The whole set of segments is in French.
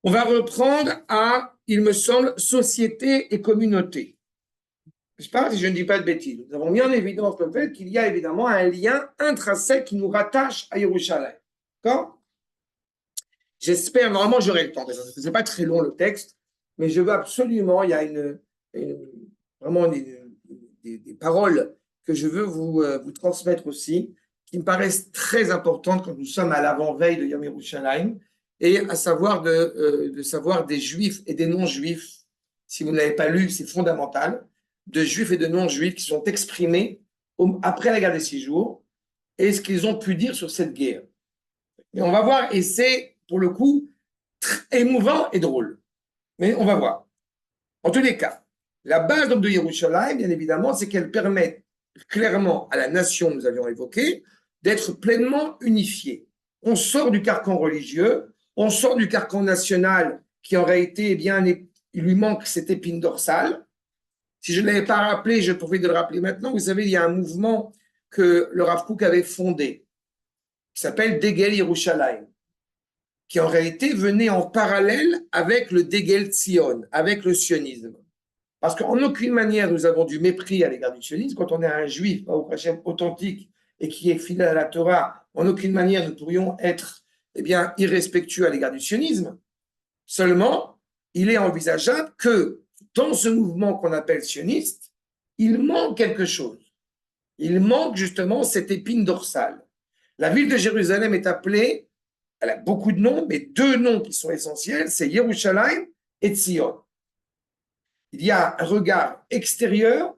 On va reprendre à, il me semble, société et communauté. Je ne sais pas si je ne dis pas de bêtises. Nous avons mis en évidence le fait qu'il y a évidemment un lien intrinsèque qui nous rattache à Yerushalayim. D'accord? J'espère, normalement j'aurai le temps, parce que ce n'est pas très long le texte, mais je veux absolument, il y a vraiment des paroles que je veux vous transmettre aussi, qui me paraissent très importantes quand nous sommes à l'avant-veille de Yom Yerushalayim, et à savoir de savoir des juifs et des non-juifs. Si vous ne l'avez pas lu, c'est fondamental, de juifs et de non-juifs qui sont exprimés après la guerre des 6 jours, et ce qu'ils ont pu dire sur cette guerre. Et on va voir, et c'est pour le coup émouvant et drôle. Mais on va voir. En tous les cas, la base donc, de Yerushalayim, bien évidemment, c'est qu'elle permet clairement à la nation, nous avions évoqué, d'être pleinement unifiée. On sort du carcan religieux, on sort du carcan national qui en réalité, eh bien, il lui manque cette épine dorsale. Si je ne l'avais pas rappelé, je profite de le rappeler maintenant. Vous savez, il y a un mouvement que le Rav Kook avait fondé, qui s'appelle Degel Yerushalayim, qui en réalité venait en parallèle avec le Degel Tzion, avec le sionisme. Parce qu'en aucune manière nous avons du mépris à l'égard du sionisme. Quand on est un juif, authentique et qui est fidèle à la Torah, en aucune manière nous pourrions être irrespectueux à l'égard du sionisme. Seulement, il est envisageable que dans ce mouvement qu'on appelle sioniste, il manque quelque chose. Il manque justement cette épine dorsale. La ville de Jérusalem est appelée, elle a beaucoup de noms, mais 2 noms qui sont essentiels, c'est Yerushalayim et Tzion. Il y a un regard extérieur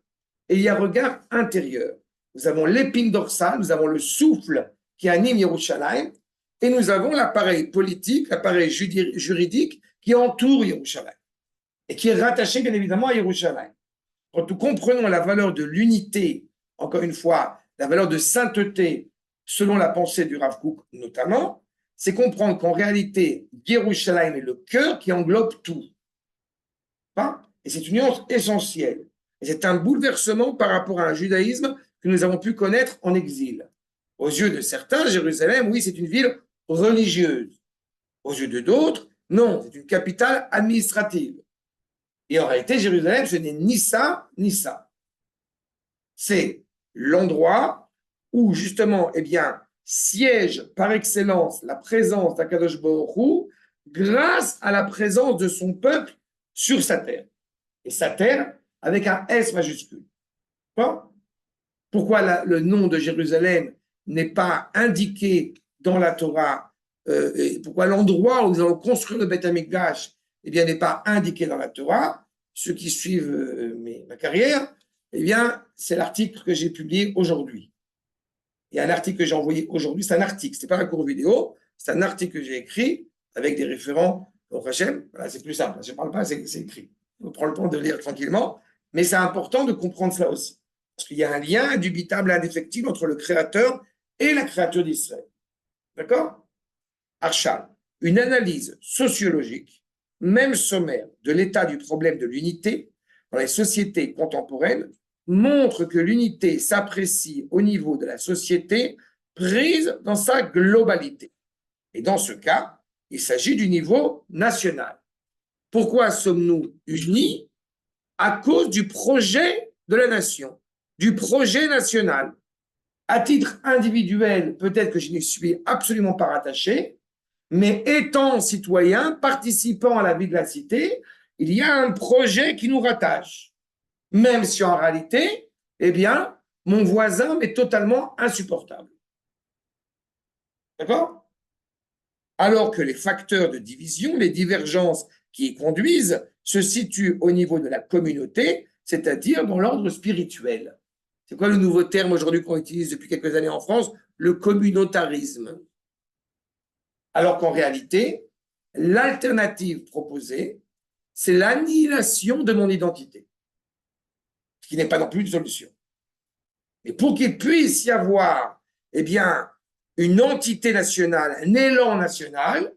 et il y a un regard intérieur. Nous avons l'épine dorsale, nous avons le souffle qui anime Yerushalayim, et nous avons l'appareil politique, l'appareil juridique qui entoure Yerushalayim et qui est rattaché bien évidemment à Yerushalayim. Quand nous comprenons la valeur de l'unité, encore une fois, la valeur de sainteté, selon la pensée du Rav Kook notamment, c'est comprendre qu'en réalité, Yerushalayim est le cœur qui englobe tout. Et c'est une nuance essentielle. Et c'est un bouleversement par rapport à un judaïsme que nous avons pu connaître en exil. Aux yeux de certains, Jérusalem, oui, c'est une ville religieuse. Aux yeux de d'autres, non, c'est une capitale administrative. Et en réalité, Jérusalem, ce n'est ni ça, ni ça. C'est l'endroit où, justement, siège par excellence la présence d'Akadosh Baruch Hu grâce à la présence de son peuple sur sa terre. Et sa terre avec un S majuscule. Pourquoi le nom de Jérusalem n'est pas indiqué dans la Torah, et pourquoi l'endroit où nous allons construire le Beth Amikdash n'est pas indiqué dans la Torah. Ceux qui suivent ma carrière, c'est l'article que j'ai publié aujourd'hui. Il y a un article que j'ai envoyé aujourd'hui, c'est un article, ce n'est pas un cours vidéo, c'est un article que j'ai écrit avec des référents au Hachem. Voilà, c'est plus simple, je ne parle pas, c'est écrit. On prend le temps de lire tranquillement, mais c'est important de comprendre cela aussi. Parce qu'il y a un lien indubitable et indéfectible entre le Créateur et la créature d'Israël. D'accord? Arshal, une analyse sociologique, même sommaire, de l'état du problème de l'unité dans les sociétés contemporaines montre que l'unité s'apprécie au niveau de la société prise dans sa globalité. Et dans ce cas, il s'agit du niveau national. Pourquoi sommes-nous unis? À cause du projet de la nation, du projet national. À titre individuel, peut-être que je n'y suis absolument pas rattaché, mais étant citoyen, participant à la vie de la cité, il y a un projet qui nous rattache. Même si en réalité, mon voisin m'est totalement insupportable. D'accord? Alors que les facteurs de division, les divergences qui y conduisent, se situent au niveau de la communauté, c'est-à-dire dans l'ordre spirituel. C'est quoi le nouveau terme aujourd'hui qu'on utilise depuis quelques années en France? Le communautarisme. Alors qu'en réalité, l'alternative proposée, c'est l'annihilation de mon identité, ce qui n'est pas non plus une solution. Mais pour qu'il puisse y avoir, une entité nationale, un élan national,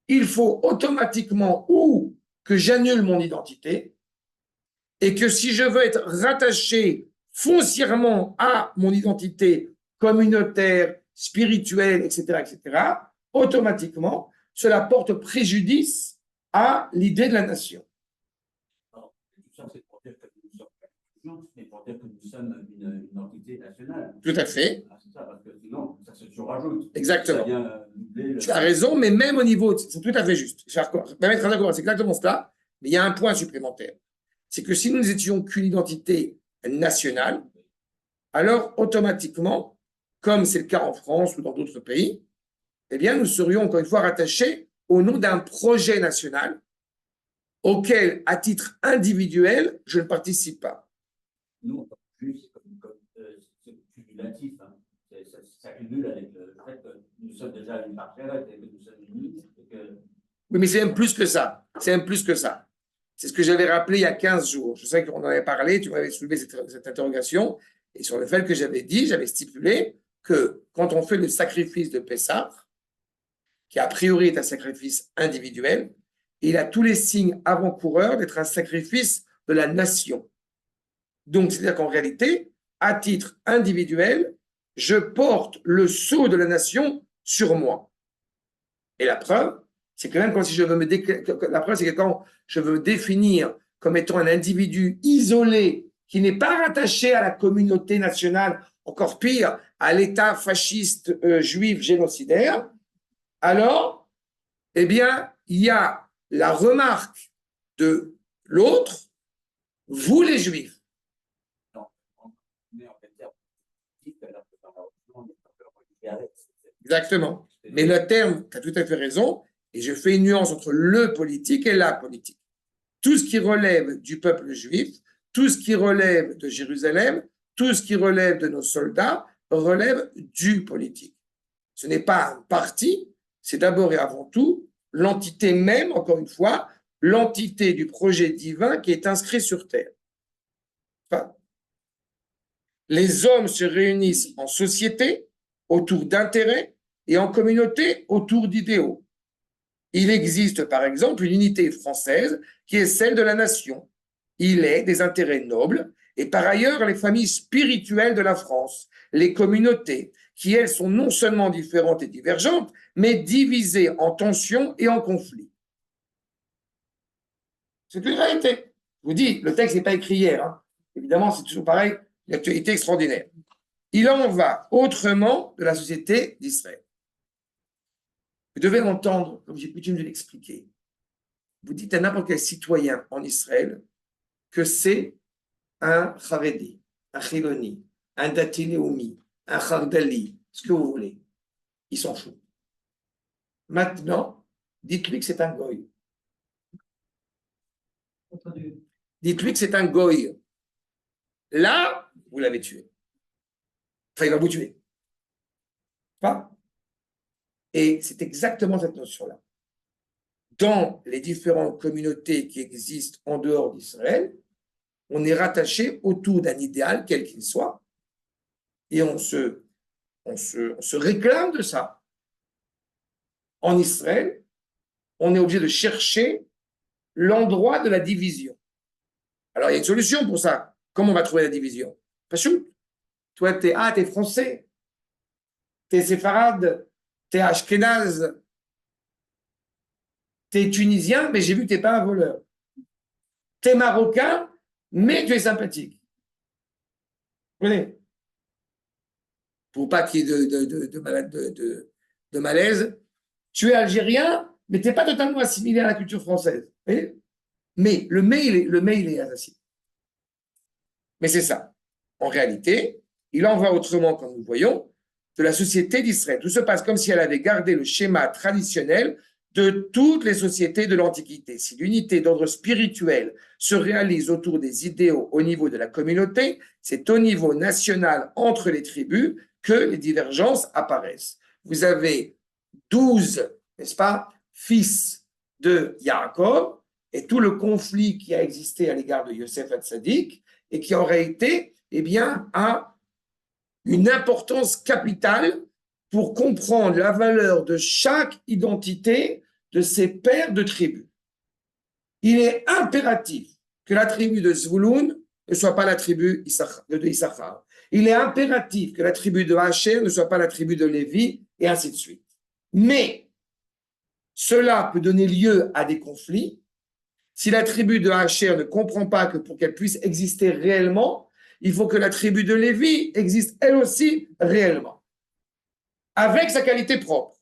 il faut automatiquement ou que j'annule mon identité et que si je veux être rattaché foncièrement à mon identité communautaire, spirituelle, etc., automatiquement, cela porte préjudice à l'idée de la nation. Alors, tout ça, c'est pour dire que nous sommes, mais pour dire que nous sommes une entité nationale. Tout à fait. Ah, c'est ça, parce que sinon, ça se surrajoute. Exactement. Ça vient doubler Tu as raison, mais même au niveau, c'est tout à fait juste. C'est exactement cela, mais il y a un point supplémentaire. C'est que si nous n'étions qu'une identité nationale, alors automatiquement, comme c'est le cas en France ou dans d'autres pays, eh bien, nous serions encore une fois rattachés au nom d'un projet national auquel, à titre individuel, je ne participe pas. Nous, c'est cumulatif. Hein. Ça cumule avec le fait que nous sommes déjà une parcelle et que nous sommes unis. Oui, mais c'est même plus que ça. C'est même plus que ça. C'est ce que j'avais rappelé il y a 15 jours. Je sais qu'on en avait parlé, tu m'avais soulevé cette interrogation, et sur le fait que j'avais stipulé que quand on fait le sacrifice de Pessah, qui a priori est un sacrifice individuel, il a tous les signes avant-coureurs d'être un sacrifice de la nation. Donc, c'est-à-dire qu'en réalité, à titre individuel, je porte le sceau de la nation sur moi. Et la preuve, c'est que même quand je veux me définir comme étant un individu isolé qui n'est pas rattaché à la communauté nationale, encore pire, à l'État fasciste juif génocidaire, alors, eh bien, il y a la remarque de l'autre, vous les juifs. Exactement. Mais le terme, tu as tout à fait raison, et je fais une nuance entre le politique et la politique. Tout ce qui relève du peuple juif, tout ce qui relève de Jérusalem, tout ce qui relève de nos soldats, relève du politique. Ce n'est pas un parti, c'est d'abord et avant tout l'entité même, encore une fois, l'entité du projet divin qui est inscrit sur terre. Enfin, les hommes se réunissent en société autour d'intérêts et en communauté autour d'idéaux. Il existe par exemple une unité française qui est celle de la nation. Il est des intérêts nobles et par ailleurs les familles spirituelles de la France, les communautés, qui elles sont non seulement différentes et divergentes, mais divisées en tensions et en conflits. C'est une réalité. Je vous dis, le texte n'est pas écrit hier. Hein. Évidemment, c'est toujours pareil, une actualité extraordinaire. Il en va autrement de la société d'Israël. Vous devez entendre, comme j'ai coutume de l'expliquer. Vous dites à n'importe quel citoyen en Israël que c'est un Haredi, un Chiloni, un Dati Leumi, un Chardali, ce que vous voulez. Il s'en fout. Maintenant, dites-lui que c'est un Goy. Dites-lui que c'est un Goy. Là, vous l'avez tué. Enfin, il va vous tuer. Pas? Et c'est exactement cette notion-là. Dans les différentes communautés qui existent en dehors d'Israël, on est rattaché autour d'un idéal, quel qu'il soit, et on se réclame de ça. En Israël, on est obligé de chercher l'endroit de la division. Alors, il y a une solution pour ça. Comment on va trouver la division? Pachout. Toi, t'es français, t'es séfarade, t'es ashkénaze, t'es tunisien, mais j'ai vu que t'es pas un voleur. T'es marocain, mais tu es sympathique. Vous comprenez? Pour pas qu'il y ait de malaise. Tu es algérien, mais tu n'es pas totalement assimilé à la culture française. Mais le mail est assassiné. Mais c'est ça. En réalité, il en va autrement, comme nous voyons, de la société d'Israël. Tout se passe comme si elle avait gardé le schéma traditionnel de toutes les sociétés de l'Antiquité. Si l'unité d'ordre spirituel se réalise autour des idéaux au niveau de la communauté, c'est au niveau national entre les tribus que les divergences apparaissent. Vous avez 12, n'est-ce pas, fils de Yaakov, et tout le conflit qui a existé à l'égard de Yosef Hatzadik, et qui en réalité, eh bien, a une importance capitale pour comprendre la valeur de chaque identité de ces pères de tribus. Il est impératif que la tribu de Zvouloun ne soit pas la tribu de Issachar. Il est impératif que la tribu de Hacher ne soit pas la tribu de Lévi, et ainsi de suite. Mais cela peut donner lieu à des conflits. Si la tribu de Hacher ne comprend pas que pour qu'elle puisse exister réellement, il faut que la tribu de Lévi existe elle aussi réellement, avec sa qualité propre.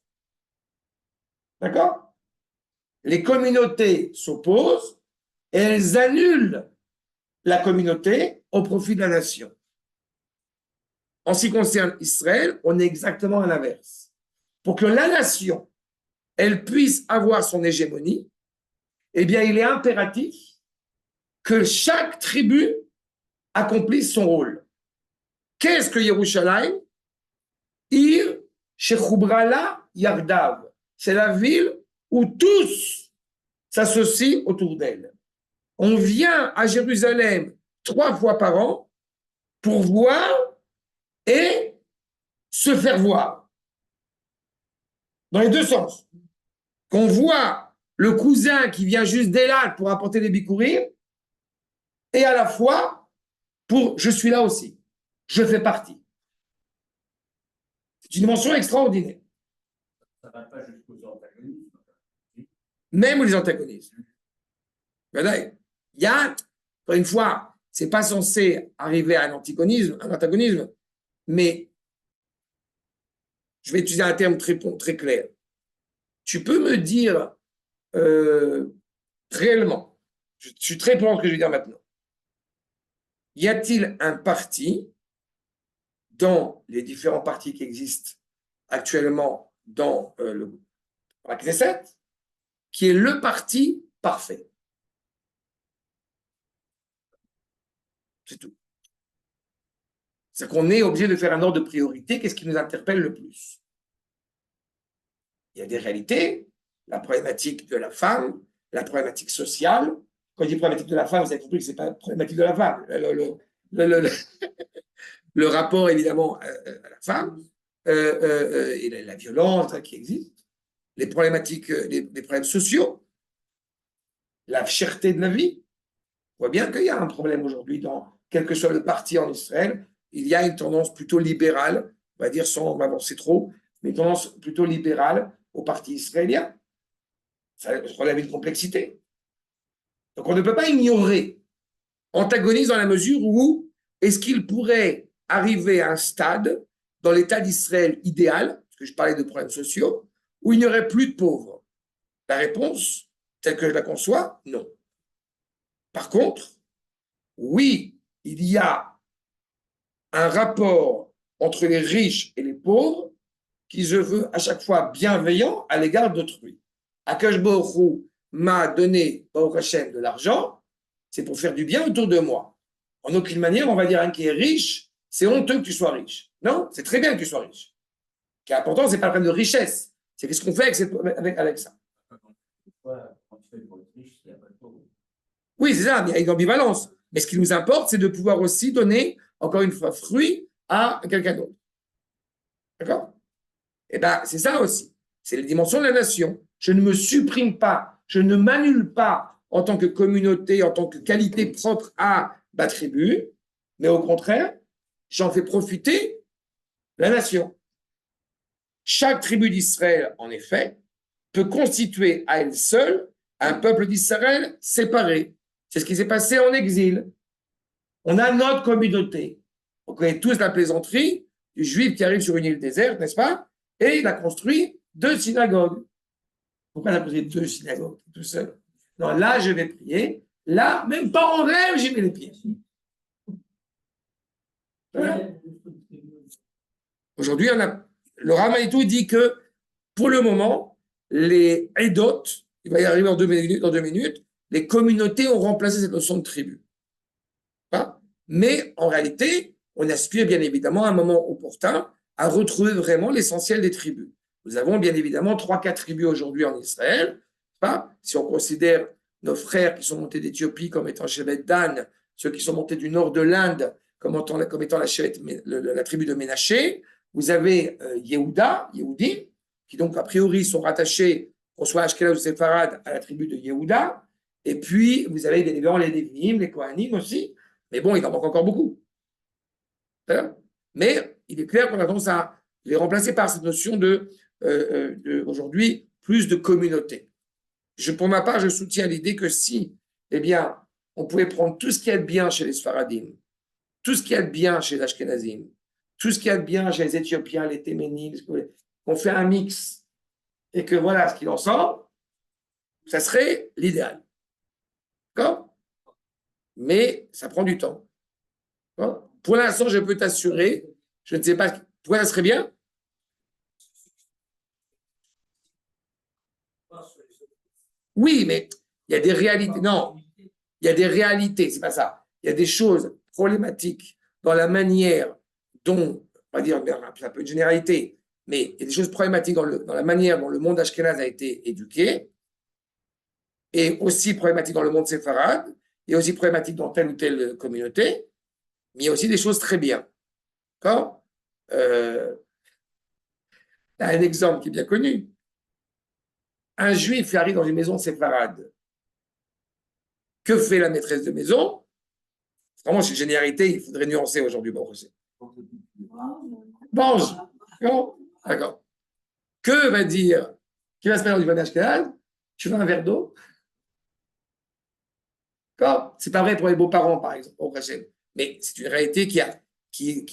D'accord? Les communautés s'opposent et elles annulent la communauté au profit de la nation. En ce qui concerne Israël, on est exactement à l'inverse. Pour que la nation, elle puisse avoir son hégémonie, eh bien, il est impératif que chaque tribu accomplisse son rôle. Qu'est-ce que Yerushalayim? Ir Shechubrala Yardav. C'est la ville où tous s'associent autour d'elle. On vient à Jérusalem 3 fois par an pour voir et se faire voir. Dans les deux sens. Qu'on voit le cousin qui vient juste d'Elat pour apporter des bikourim, et à la fois pour je suis là aussi, je fais partie. C'est une dimension extraordinaire. Ça ne va pas jusqu'aux antagonismes. Même les antagonismes. Il y a, encore une fois, c'est pas censé arriver à un antagonisme, mais je vais utiliser un terme très clair. Tu peux me dire réellement, je suis très prudent ce que je vais dire maintenant, y a-t-il un parti dans les différents partis qui existent actuellement dans la Knesset qui est le parti parfait? C'est tout. C'est qu'on est obligé de faire un ordre de priorité. Qu'est-ce qui nous interpelle le plus? Il y a des réalités, la problématique de la femme, la problématique sociale. Quand je dis problématique de la femme, vous avez compris que ce n'est pas la problématique de la femme. Le rapport, évidemment, à la femme et la violence qui existe, les problématiques, les problèmes sociaux, la cherté de la vie. On voit bien qu'il y a un problème aujourd'hui dans quel que soit le parti en Israël. Il y a une tendance plutôt libérale, on va dire sans m'avancer trop, mais une tendance plutôt libérale au parti israélien. Ça relève une complexité. Donc on ne peut pas ignorer, antagoniste dans la mesure où est-ce qu'il pourrait arriver à un stade dans l'état d'Israël idéal, parce que je parlais de problèmes sociaux, où il n'y aurait plus de pauvres? La réponse, telle que je la conçois, non. Par contre, oui, il y a un rapport entre les riches et les pauvres qui se veut à chaque fois bienveillant à l'égard d'autrui. Akash Baruch Hu m'a donné, Baruch Hashem, de l'argent, c'est pour faire du bien autour de moi. En aucune manière, on va dire un qui est riche, c'est honteux que tu sois riche. Non, c'est très bien que tu sois riche. Ce qui est important, ce n'est pas le problème de richesse, c'est qu'est-ce qu'on fait avec ça. Quand tu fais pour être riche, il n'y a pas de pauvre. Oui, c'est ça, il y a une ambivalence. Mais ce qui nous importe, c'est de pouvoir aussi donner, encore une fois, fruit à quelqu'un d'autre. D'accord? Eh bien, c'est ça aussi. C'est la dimension de la nation. Je ne me supprime pas, je ne m'annule pas en tant que communauté, en tant que qualité propre à ma tribu, mais au contraire, j'en fais profiter la nation. Chaque tribu d'Israël, en effet, peut constituer à elle seule un peuple d'Israël séparé. C'est ce qui s'est passé en exil. On a notre communauté. On connaît tous la plaisanterie du juif qui arrive sur une île déserte, n'est-ce pas? Et il a construit 2 synagogues. Pourquoi il a construit 2 synagogues tout seul? Non, là, je vais prier. Là, même pas en rêve, j'y mets les pieds. Voilà. Aujourd'hui, le Ramanitou dit que pour le moment, les Edot, il va y arriver en 2 minutes, les communautés ont remplacé cette notion de tribu. Hein? Mais en réalité, on aspire bien évidemment à un moment opportun à retrouver vraiment l'essentiel des tribus. Nous avons bien évidemment 3-4 tribus aujourd'hui en Israël. Hein? Si on considère nos frères qui sont montés d'Éthiopie comme étant Shevet Dan, ceux qui sont montés du nord de l'Inde comme étant la tribu de Ménaché, vous avez Yehuda, Yehudim, qui donc a priori sont rattachés, qu'on soit Ashkenaz ou Séfarad, à la tribu de Yehuda. Et puis, vous avez bien évidemment les Lévi'im, les Kohanim aussi. Mais bon, il en manque encore beaucoup. Mais il est clair qu'on a tendance à les remplacer par cette notion aujourd'hui plus de communauté. Pour ma part, je soutiens l'idée que si, eh bien, on pouvait prendre tout ce qui est bien chez les Sfaradim, tout ce qui est bien chez les Ashkenazim, tout ce qui est bien chez les Éthiopiens, les Téménides, on fait un mix et que voilà ce qu'il en sort, ça serait l'idéal. D'accord? Mais ça prend du temps. D'accord? Pour l'instant, je peux t'assurer, je ne sais pas, pour ça serait bien. Oui, mais il y a des réalités. Non, il y a des réalités, c'est pas ça. Il y a des choses problématiques dans la manière dont, on va dire, c'est un peu une généralité, mais il y a des choses problématiques dans la manière dont le monde ashkénaze a été éduqué, et aussi problématiques dans le monde séfarade, et aussi problématiques dans telle ou telle communauté, mais il y a aussi des choses très bien. D'accord? Un exemple qui est bien connu. Un juif qui arrive dans une maison séfarade. Que fait la maîtresse de maison? Vraiment, c'est une généralité, il faudrait nuancer aujourd'hui. Bon, mange. D'accord. Que va dire, qui va se mettre dans du vin ashkénaze? Tu veux un verre d'eau? D'accord? C'est pas vrai pour les beaux-parents, par exemple, mais c'est une réalité qui est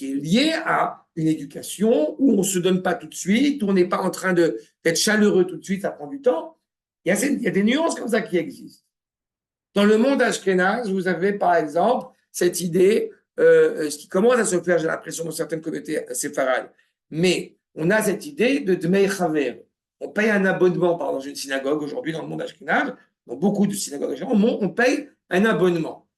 liée à une éducation où on ne se donne pas tout de suite, où on n'est pas en train d'être chaleureux tout de suite, ça prend du temps. Il y a des nuances comme ça qui existent. Dans le monde ashkénaze, vous avez par exemple cette idée, ce qui commence à se faire, j'ai l'impression, dans certaines communautés séfarades, mais on a cette idée de Dmei Chaver. On paye un abonnement dans une synagogue aujourd'hui dans le monde ashkénaze, dans beaucoup de synagogues, on paye un abonnement.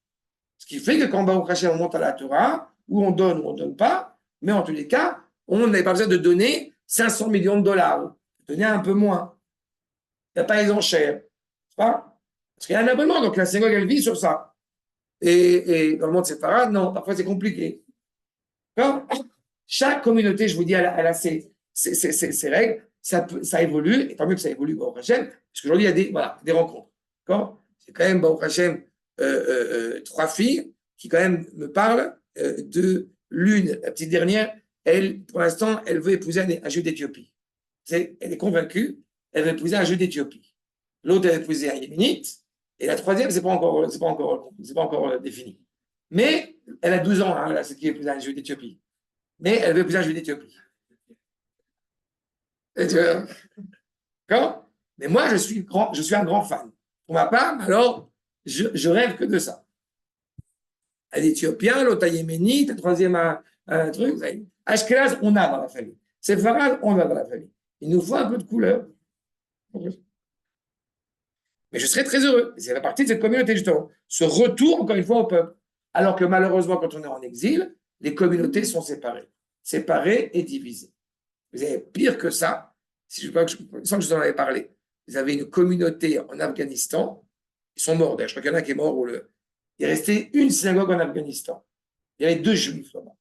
Ce qui fait que quand Baruch Hashem, on monte à la Torah, ou on donne pas, mais en tous les cas, on n'avait pas besoin de donner 500 millions de dollars. Donner un peu moins. Il n'y a pas les enchères. Pas parce qu'il y a un abonnement, donc la synagogue, elle vit sur ça. Et dans le monde séfarade, non, parfois c'est compliqué. Chaque communauté, je vous dis, elle a ses règles, ça évolue, et tant mieux que ça évolue, Baruch Hashem, parce qu'aujourd'hui, il y a des rencontres. C'est quand même, Baruch Hashem, 3 filles qui quand même me parlent de l'une, la petite dernière, elle, pour l'instant, elle veut épouser un juif d'Éthiopie. Elle est convaincue, elle veut épouser un juif d'Éthiopie. L'autre, elle veut épouser un yéménite, et la troisième, c'est pas encore défini. Mais elle a 12 ans, hein, là, c'est qui épouse un juif d'Éthiopie. Mais elle veut épouser un juif d'Éthiopie. D'accord? Mais moi, je suis un grand fan. Pour ma part, alors, je rêve que de ça. Un Éthiopien, l'autre un Yéménite, un troisième un truc. Ashkenaz, on a dans la famille. Séfarade, on a dans la famille. Il nous faut un peu de couleur. Mais je serais très heureux. C'est la partie de cette communauté, justement. Ce retour, encore une fois, au peuple. Alors que malheureusement, quand on est en exil, les communautés sont séparées. Séparées et divisées. Vous avez pire que ça. Sans que je vous en avais parlé. Vous avez une communauté en Afghanistan. Ils sont morts. Je crois qu'il y en a qui est mort. Il est resté une synagogue en Afghanistan. Il y avait 2 juifs là-bas.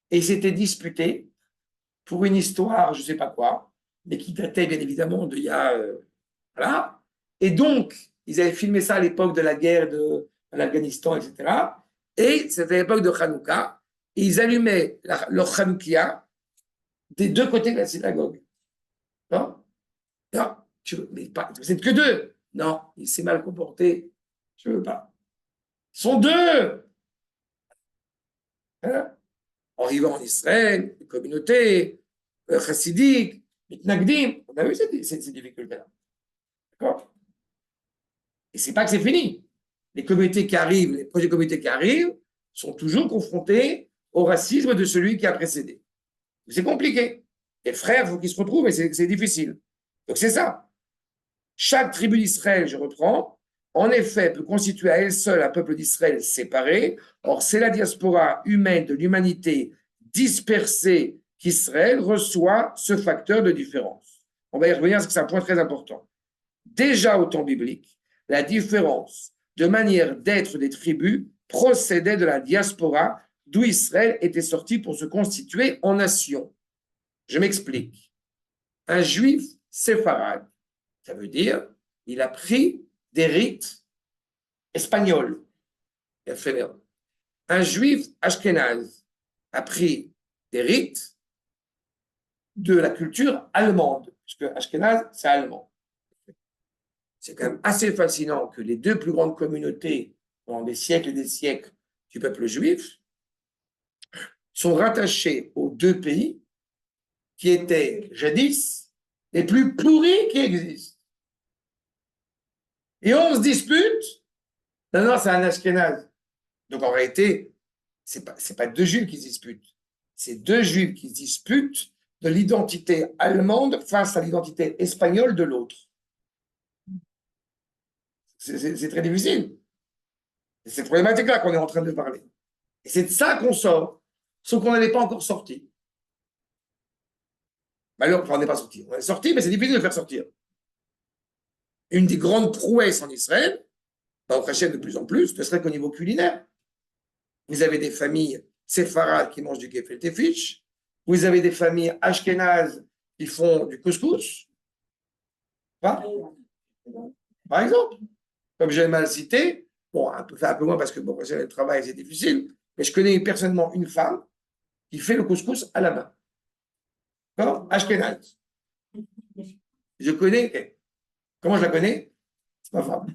Et ils s'étaient disputés pour une histoire, je ne sais pas quoi, mais qui datait bien évidemment d'il y a. Voilà. Et donc, ils avaient filmé ça à l'époque de la guerre de l'Afghanistan, etc. Et c'était à l'époque de Hanouka. Et ils allumaient leur Hanoukia des 2 côtés de la synagogue. Non, non, mais pas, vous n'êtes que 2. Non, il s'est mal comporté. Je ne veux pas. Ils sont 2. Hein? En arrivant en Israël, les communautés, chassidiques, mitnagdim, on a vu ces difficultés-là. D'accord? Et c'est pas que c'est fini. Les communautés qui arrivent, les projets de communautés qui arrivent, sont toujours confrontés au racisme de celui qui a précédé. C'est compliqué. Les frères, il faut qu'ils se retrouvent, et c'est difficile. Donc c'est ça. Chaque tribu d'Israël, je reprends, en effet, peut constituer à elle seule un peuple d'Israël séparé. Or, c'est la diaspora humaine de l'humanité dispersée qu'Israël reçoit ce facteur de différence. On va y revenir parce que c'est un point très important. Déjà au temps biblique, la différence de manière d'être des tribus procédait de la diaspora d'où Israël était sorti pour se constituer en nation. Je m'explique. Un juif séfarade, ça veut dire il a pris des rites espagnols. Un juif ashkénaze a pris des rites de la culture allemande. que Ashkenaz, c'est allemand. C'est quand même assez fascinant que les deux plus grandes communautés pendant des siècles et des siècles du peuple juif sont rattachées aux deux pays qui étaient jadis les plus pourris qui existent. Et on se dispute, non, c'est un Ashkenaz. Donc en réalité, c'est pas deux juifs qui se disputent, c'est deux juifs qui se disputent de l'identité allemande face à l'identité espagnole de l'autre. C'est très difficile. C'est cette problématique-là qu'on est en train de parler. Et c'est de ça qu'on sort, sauf qu'on n'en pas encore sorti. Alors, enfin, on n'est pas sorti. On est sorti, mais c'est difficile de le faire sortir. Une des grandes prouesses en Israël, au Hachem de plus en plus, ne serait qu'au niveau culinaire. Vous avez des familles séfarades qui mangent du gefilte fish, vous avez des familles ashkénazes qui font du couscous, par exemple. Comme j'ai mal cité, bon, un peu moins parce que bon, le travail c'est difficile, mais je connais personnellement une femme qui fait le couscous à la main. D'accord? Ashkénaze. Je connais. Comment je la connais? C'est ma femme.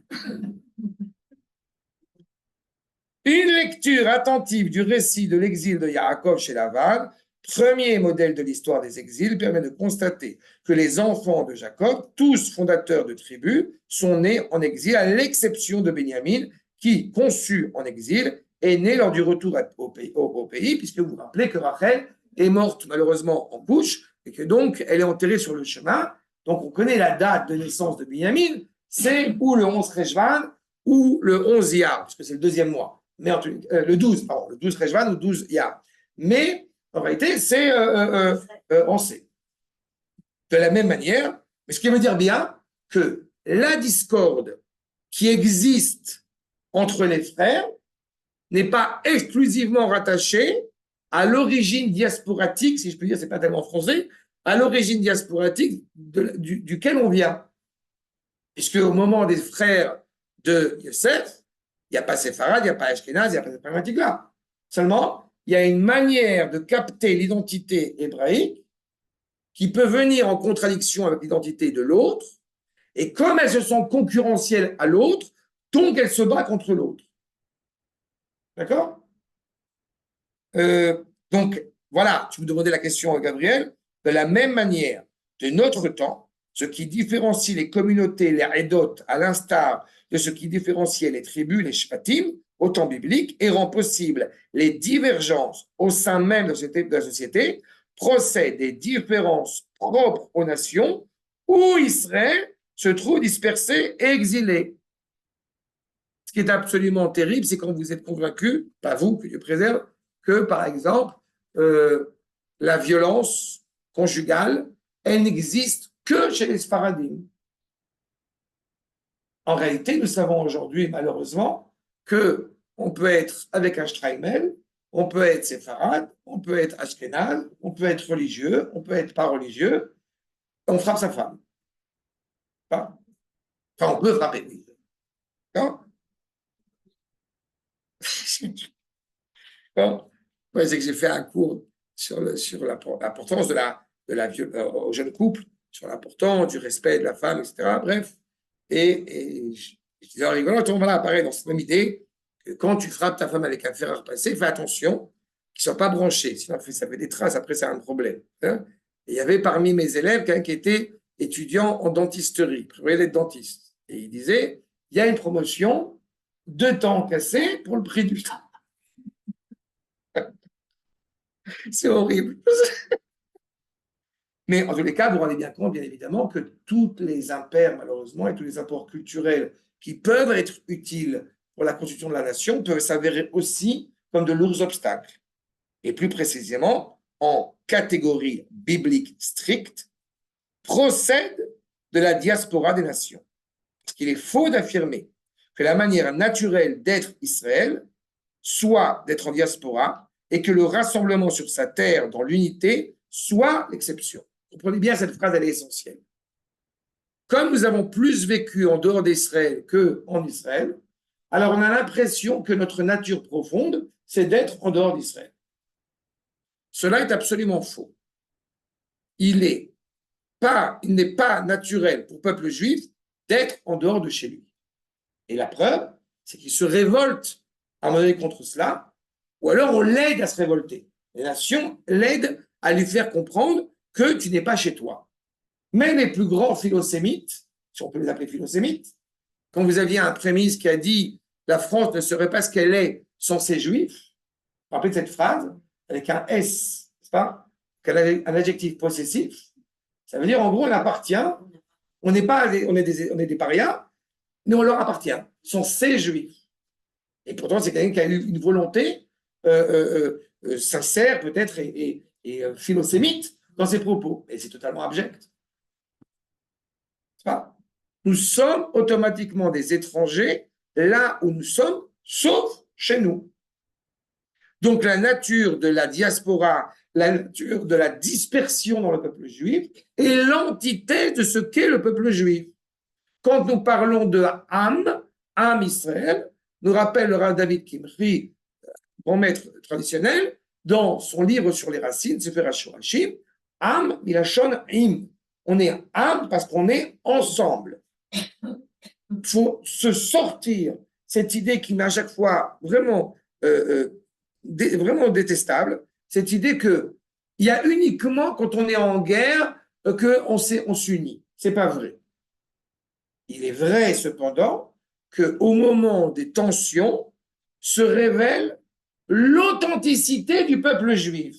Une lecture attentive du récit de l'exil de Yaakov chez Lavan, premier modèle de l'histoire des exils, permet de constater que les enfants de Jacob, tous fondateurs de tribus, sont nés en exil, à l'exception de Benjamin, qui, conçu en exil, est né lors du retour au pays, puisque vous vous rappelez que Rachel est morte malheureusement en couche, et que donc elle est enterrée sur le chemin. Donc on connaît la date de naissance de Benjamin, c'est ou le 11 Rejvan ou le 11 Iyar, parce que c'est le deuxième mois. Mais le 12, pardon, le 12 Rejvan ou 12 Iyar. Mais en réalité, c'est on sait. De la même manière, mais ce qui veut dire bien que la discorde qui existe entre les frères n'est pas exclusivement rattachée à l'origine diasporatique, si je peux dire, c'est pas tellement français, à l'origine diasporatique duquel on vient. Puisque au moment des frères de Yosef, il n'y a pas Séfarad, il n'y a pas Ashkenaz, il n'y a pas cette problématique-là. Seulement, il y a une manière de capter l'identité hébraïque qui peut venir en contradiction avec l'identité de l'autre, et comme elles se sont concurrentielles à l'autre, donc elles se battent contre l'autre. D'accord? Donc, voilà, tu me demandais la question, Gabriel. De la même manière, de notre temps, ce qui différencie les communautés, les Edot, à l'instar de ce qui différenciait les tribus, les Shvatim, au temps biblique, et rend possible les divergences au sein même de la société, procède des différences propres aux nations où Israël se trouve dispersé et exilé. Ce qui est absolument terrible, c'est quand vous êtes convaincu, pas vous, que Dieu préserve, que, par exemple, la violence conjugale, elle n'existe que chez les Sfaradim. En réalité, nous savons aujourd'hui, malheureusement, qu'on peut être avec un Streimel, on peut être séfarade, on peut être ashkénaze, on peut être religieux, on peut être pas religieux, on frappe sa femme. Enfin, on peut frapper, oui. D'accord? Bon, ouais, c'est que j'ai fait un cours sur l'importance aux jeunes couples, sur l'importance du respect de la femme, etc. Bref, et je disais en rigolant, voilà, pareil, dans cette même idée, que quand tu frappes ta femme avec un fer à repasser, fais attention qu'il ne soit pas branché, sinon ça fait des traces, après c'est un problème. Hein. Et il y avait parmi mes élèves quelqu'un qui était étudiant en dentisterie, il prévoyait d'être dentiste. Et il disait, il y a une promotion, 2 temps cassés pour le prix du temps. C'est horrible. Mais en tous les cas, vous vous rendez bien compte, bien évidemment, que toutes les impairs, malheureusement, et tous les apports culturels qui peuvent être utiles pour la constitution de la nation peuvent s'avérer aussi comme de lourds obstacles. Et plus précisément, en catégorie biblique stricte, procède de la diaspora des nations. Parce qu'il est faux d'affirmer que la manière naturelle d'être Israël soit d'être en diaspora et que le rassemblement sur sa terre dans l'unité soit l'exception. Comprenez bien, cette phrase, elle est essentielle. Comme nous avons plus vécu en dehors d'Israël qu'en Israël, alors on a l'impression que notre nature profonde, c'est d'être en dehors d'Israël. Cela est absolument faux. Il est il n'est pas naturel pour le peuple juif d'être en dehors de chez lui. Et la preuve, c'est qu'il se révolte à un moment donné contre cela, ou alors on l'aide à se révolter. Les nations l'aident à lui faire comprendre que tu n'es pas chez toi. Mais les plus grands philosémites, si on peut les appeler philosémites, quand vous aviez un prémisse qui a dit la France ne serait pas ce qu'elle est sans ses juifs, vous vous rappelez de cette phrase avec un S, n'est-ce pas, un adjectif possessif, ça veut dire en gros on appartient, on n'est pas, on est des parias, mais on leur appartient, ce sont ces juifs. Et pourtant c'est quelqu'un qui a eu une volonté sincère peut-être et philosémite dans ses propos, et c'est totalement abject. Pas. Nous sommes automatiquement des étrangers là où nous sommes, sauf chez nous. Donc la nature de la diaspora, la nature de la dispersion dans le peuple juif est l'antithèse de ce qu'est le peuple juif. Quand nous parlons de Am Israël, nous rappelle le Rav David Kimchi, grand maître traditionnel, dans son livre sur les racines, Sefer HaShorashim, Am Milashon Im. On est Am parce qu'on est ensemble. Il faut se sortir cette idée qui m'est à chaque fois vraiment détestable, cette idée qu'il y a uniquement quand on est en guerre qu'on s'unit. Ce n'est pas vrai. Il est vrai cependant qu'au moment des tensions se révèle l'authenticité du peuple juif.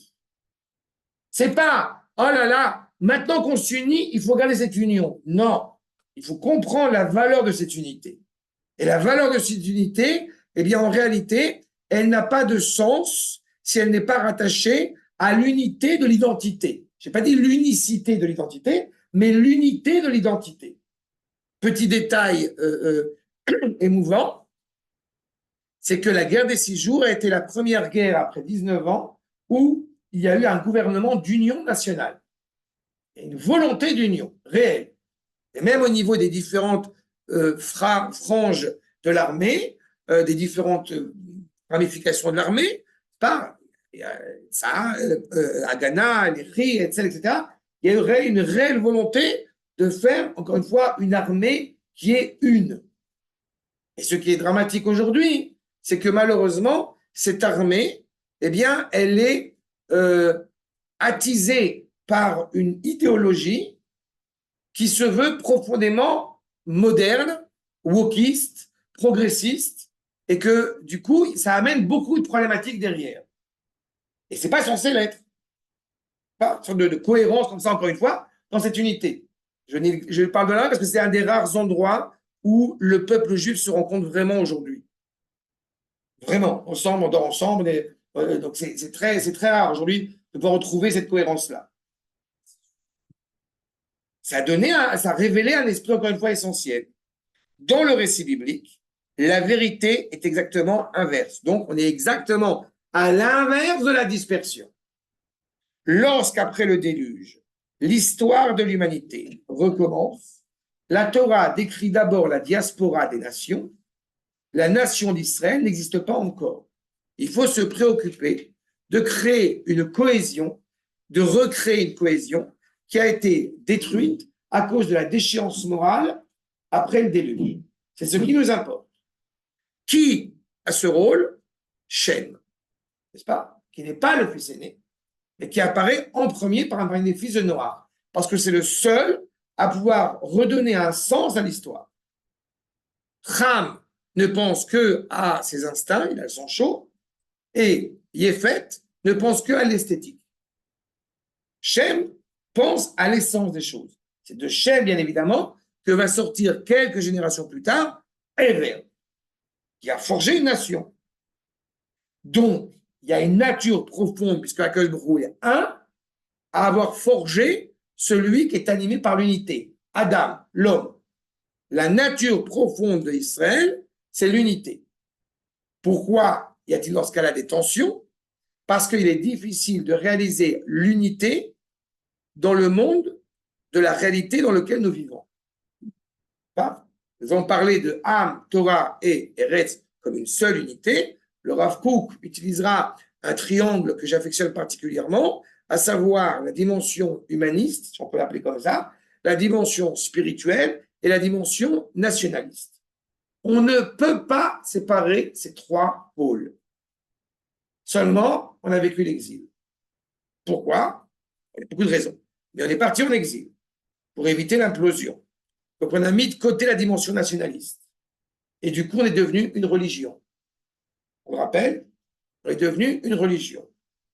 C'est pas, oh là là, maintenant qu'on s'unit, il faut garder cette union. Non, il faut comprendre la valeur de cette unité. Et la valeur de cette unité, eh bien en réalité, elle n'a pas de sens si elle n'est pas rattachée à l'unité de l'identité. Je n'ai pas dit l'unicité de l'identité, mais l'unité de l'identité. Petit détail émouvant, c'est que la guerre des 6 jours a été la première guerre après 19 ans où il y a eu un gouvernement d'union nationale. Et une volonté d'union réelle. Et même au niveau des différentes franges de l'armée, des différentes ramifications de l'armée, Haganah, Lechi, etc., il y a une réelle volonté de faire, encore une fois, une armée qui est une. Et ce qui est dramatique aujourd'hui, c'est que malheureusement, cette armée, eh bien, elle est attisée par une idéologie qui se veut profondément moderne, wokiste, progressiste, et que du coup, ça amène beaucoup de problématiques derrière. Et c'est pas censé l'être. Pas une sorte de cohérence comme ça, encore une fois, dans cette unité. Je parle de là parce que c'est un des rares endroits où le peuple juif se rencontre vraiment aujourd'hui. Vraiment, ensemble, on dort ensemble. Donc c'est très rare aujourd'hui de pouvoir retrouver cette cohérence-là. Ça a révélé un esprit, encore une fois, essentiel. Dans le récit biblique, la vérité est exactement inverse. Donc, on est exactement à l'inverse de la dispersion. Lorsqu'après le déluge, l'histoire de l'humanité recommence, la Torah décrit d'abord la diaspora des nations. La nation d'Israël n'existe pas encore. Il faut se préoccuper de créer une cohésion, de recréer une cohésion qui a été détruite à cause de la déchéance morale après le déluge. C'est ce qui nous importe. Qui a ce rôle? Shem, n'est-ce pas? Qui n'est pas le fils aîné, mais qui apparaît en premier par un bénéfice de Noah, parce que c'est le seul à pouvoir redonner un sens à l'histoire. Ham ne pense que à ses instincts, il a le sang chaud, et Yéfet ne pense que à l'esthétique. Shem pense à l'essence des choses. C'est de Shem, bien évidemment, que va sortir quelques générations plus tard Héver, qui a forgé une nation. Donc, il y a une nature profonde, puisque Akadosh Baruch Hu est un, à avoir forgé celui qui est animé par l'unité. Adam, l'homme. La nature profonde d'Israël, c'est l'unité. Pourquoi y a-t-il dans ce cas-là des tensions? Parce qu'il est difficile de réaliser l'unité dans le monde de la réalité dans lequel nous vivons. Nous avons parlé de Am, Torah et Eretz comme une seule unité. Le Rav Kook utilisera un triangle que j'affectionne particulièrement, à savoir la dimension humaniste, si on peut l'appeler comme ça, la dimension spirituelle et la dimension nationaliste. On ne peut pas séparer ces trois pôles. Seulement, on a vécu l'exil. Pourquoi? Il y a beaucoup de raisons. Mais on est parti en exil pour éviter l'implosion. Donc, on a mis de côté la dimension nationaliste. Et du coup, on est devenu une religion. On le rappelle, on est devenu une religion.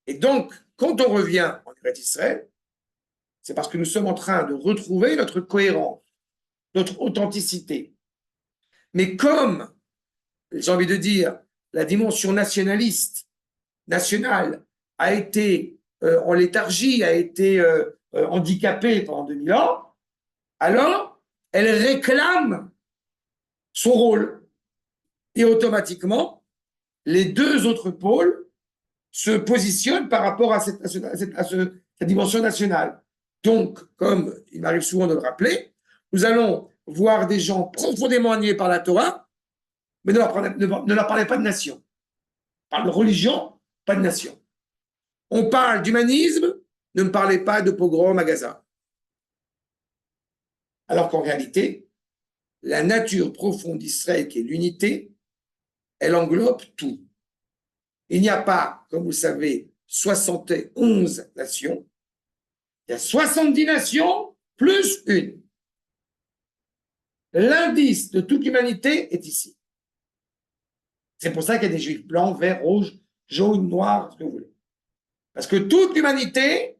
Et donc, quand on revient en Israël, c'est parce que nous sommes en train de retrouver notre cohérence, notre authenticité. Mais comme, j'ai envie de dire, la dimension nationaliste, nationale, a été en léthargie, a été handicapée pendant 2000 ans, alors elle réclame son rôle. Et automatiquement, les deux autres pôles se positionnent par rapport à cette dimension nationale. Donc, comme il m'arrive souvent de le rappeler, nous allons voir des gens profondément animés par la Torah, mais ne leur parlez pas de nation. On parle de religion, pas de nation. On parle d'humanisme, ne me parlez pas de pogrom à Gaza. Alors qu'en réalité, la nature profonde d'Israël, qui est l'unité, elle englobe tout. Il n'y a pas, comme vous le savez, 71 nations. Il y a 70 nations plus une. L'indice de toute l'humanité est ici. C'est pour ça qu'il y a des juifs blancs, verts, rouges, jaunes, noirs, ce que vous voulez. Parce que toute l'humanité,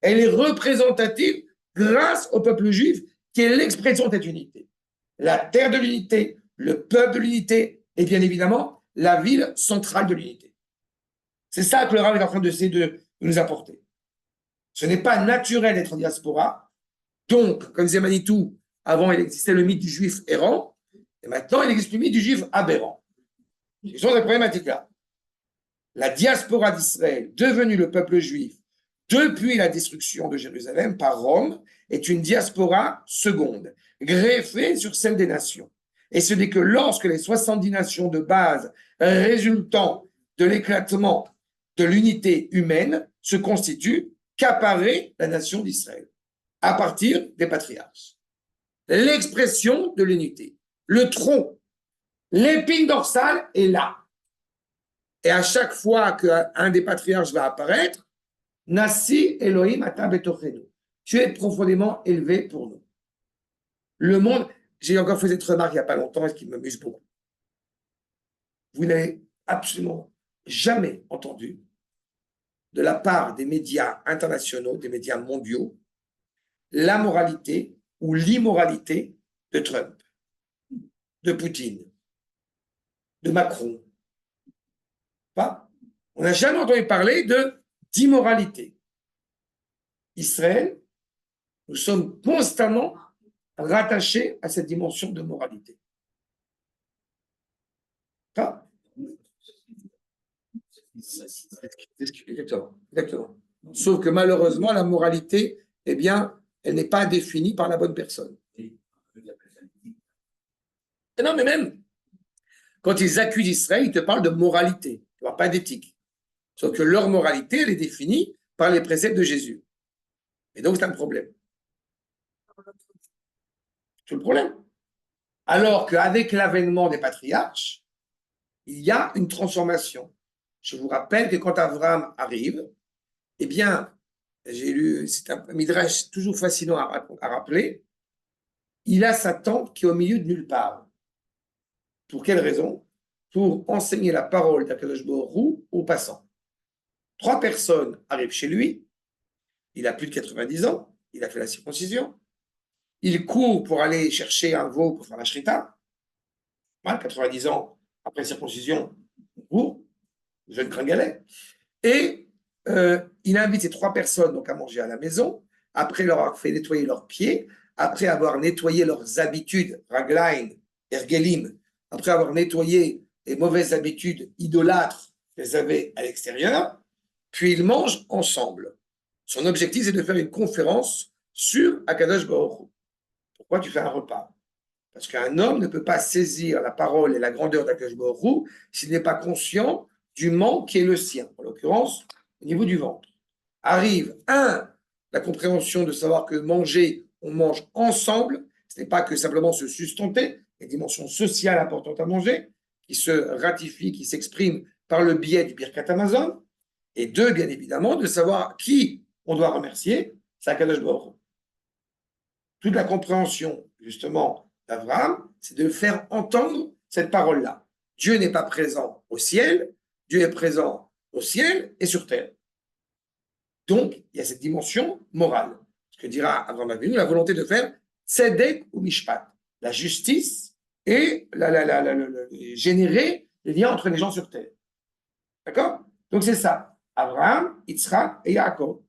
elle est représentative grâce au peuple juif, qui est l'expression de cette unité. La terre de l'unité, le peuple de l'unité, et bien évidemment, la ville centrale de l'unité. C'est ça que le Rav est en train d'essayer de nous apporter. Ce n'est pas naturel d'être en diaspora. Donc, comme disait Manitou, avant il existait le mythe du juif errant, et maintenant il existe le mythe du juif aberrant. Ce sont des problématiques-là. La diaspora d'Israël, devenue le peuple juif depuis la destruction de Jérusalem par Rome, est une diaspora seconde, greffée sur celle des nations. Et ce n'est que lorsque les 70 nations de base résultant de l'éclatement de l'unité humaine se constituent qu'apparaît la nation d'Israël, à partir des patriarches. L'expression de l'unité, le tronc, l'épine dorsale est là. Et à chaque fois qu'un des patriarches va apparaître, Nassi Elohim ata betochenu. Tu es profondément élevé pour nous. Le monde, j'ai encore fait cette remarque il n'y a pas longtemps, et ce qui m'amuse beaucoup. Vous n'avez absolument jamais entendu de la part des médias internationaux, des médias mondiaux, la moralité ou l'immoralité de Trump, de Poutine, de Macron. Pas. On n'a jamais entendu parler d'immoralité. Israël, nous sommes constamment rattachés à cette dimension de moralité. Pas. Exactement, exactement. Sauf que malheureusement, la moralité, eh bien, elle n'est pas définie par la bonne personne. Et non, mais même, quand ils accusent Israël, ils te parlent de moralité, pas d'éthique. Sauf que leur moralité, elle est définie par les préceptes de Jésus. Et donc, c'est un problème. C'est le problème. Alors qu'avec l'avènement des patriarches, il y a une transformation. Je vous rappelle que quand Abraham arrive, eh bien, j'ai lu, c'est un midrash toujours fascinant à rappeler, il a sa tente qui est au milieu de nulle part. Pour quelle raison? Pour enseigner la parole d'Akadosh Baruch Hu aux passants. 3 personnes arrivent chez lui, il a plus de 90 ans, il a fait la circoncision, il court pour aller chercher un veau pour faire la shrita, 90 ans après la circoncision, il court, jeune gringalet, et il invite ces 3 personnes donc, à manger à la maison, après leur avoir fait nettoyer leurs pieds, après avoir nettoyé leurs habitudes, raglain, ergelim, après avoir nettoyé les mauvaises habitudes idolâtres qu'ils avaient à l'extérieur, puis ils mangent ensemble. Son objectif, c'est de faire une conférence sur Akadosh Baruch Hu. Pourquoi tu fais un repas? Parce qu'un homme ne peut pas saisir la parole et la grandeur d'Akadosh Baruch Hu s'il n'est pas conscient du manque qui est le sien, en l'occurrence, au niveau du ventre. Arrive, la compréhension de savoir que manger, on mange ensemble. Ce n'est pas que simplement se sustenter, il y a une dimension sociale importante à manger, qui se ratifie, qui s'exprime par le biais du Birkat Hamazon. Et deux, bien évidemment, de savoir qui on doit remercier, c'est Akadosh Baruch Hu. Toute la compréhension, justement, d'Abraham, c'est de faire entendre cette parole-là. Dieu n'est pas présent au ciel, Dieu est présent au ciel et sur terre. Donc, il y a cette dimension morale. Ce que dira Abraham Avinu, la volonté de faire tzedek ou mishpat, la justice et générer les liens entre les gens sur terre. D'accord? Donc, c'est ça. Abraham, Yitzhak et Yaakov.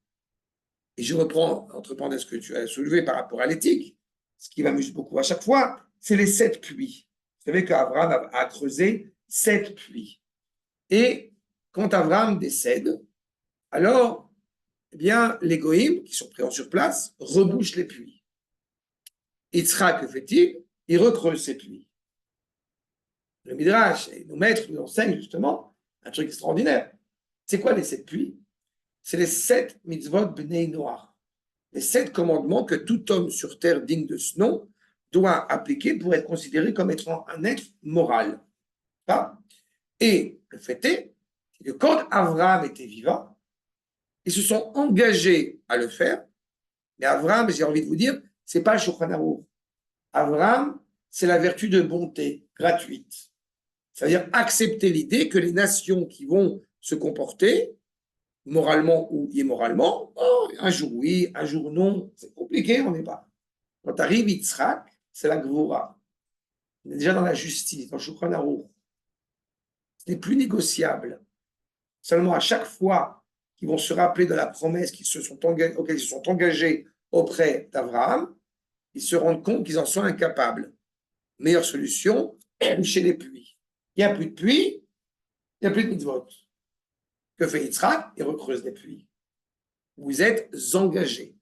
Et je reprends, entre parenthèses, ce que tu as soulevé par rapport à l'éthique. Ce qui m'amuse beaucoup à chaque fois, c'est les 7 puits. Vous savez qu'Abraham a creusé 7 puits. Et quand Abraham décède, alors, eh bien, les goïms, qui sont présents sur place, rebouchent les puits. Yitzhak, que fait-il? Il recreuse ces puits. Le Midrash et nos maîtres nous enseignent justement un truc extraordinaire. C'est quoi les 7 puits? C'est les 7 mitzvot bnei Noach, les 7 commandements que tout homme sur terre digne de ce nom doit appliquer pour être considéré comme étant un être moral. Et le fait est que quand Abraham était vivant, ils se sont engagés à le faire. Mais Abraham, j'ai envie de vous dire, c'est pas le Shulchan Aruch. Abraham, c'est la vertu de bonté gratuite. C'est-à-dire accepter l'idée que les nations qui vont se comporter moralement ou immoralement, oh, un jour oui, un jour non, c'est compliqué, on n'est pas. Quand arrive Yitzhak, c'est la Gvura. On est déjà dans la justice, dans le Shulchan Aruch. Ce n'est plus négociable. Seulement à chaque fois qu'ils vont se rappeler de la promesse auxquelles ils se sont engagés auprès d'Abraham, ils se rendent compte qu'ils en sont incapables. Meilleure solution, boucher les puits. Il n'y a plus de puits, il n'y a plus de mitzvot. Que fait Yitzhak? Il recreuse des puits. Vous êtes engagés.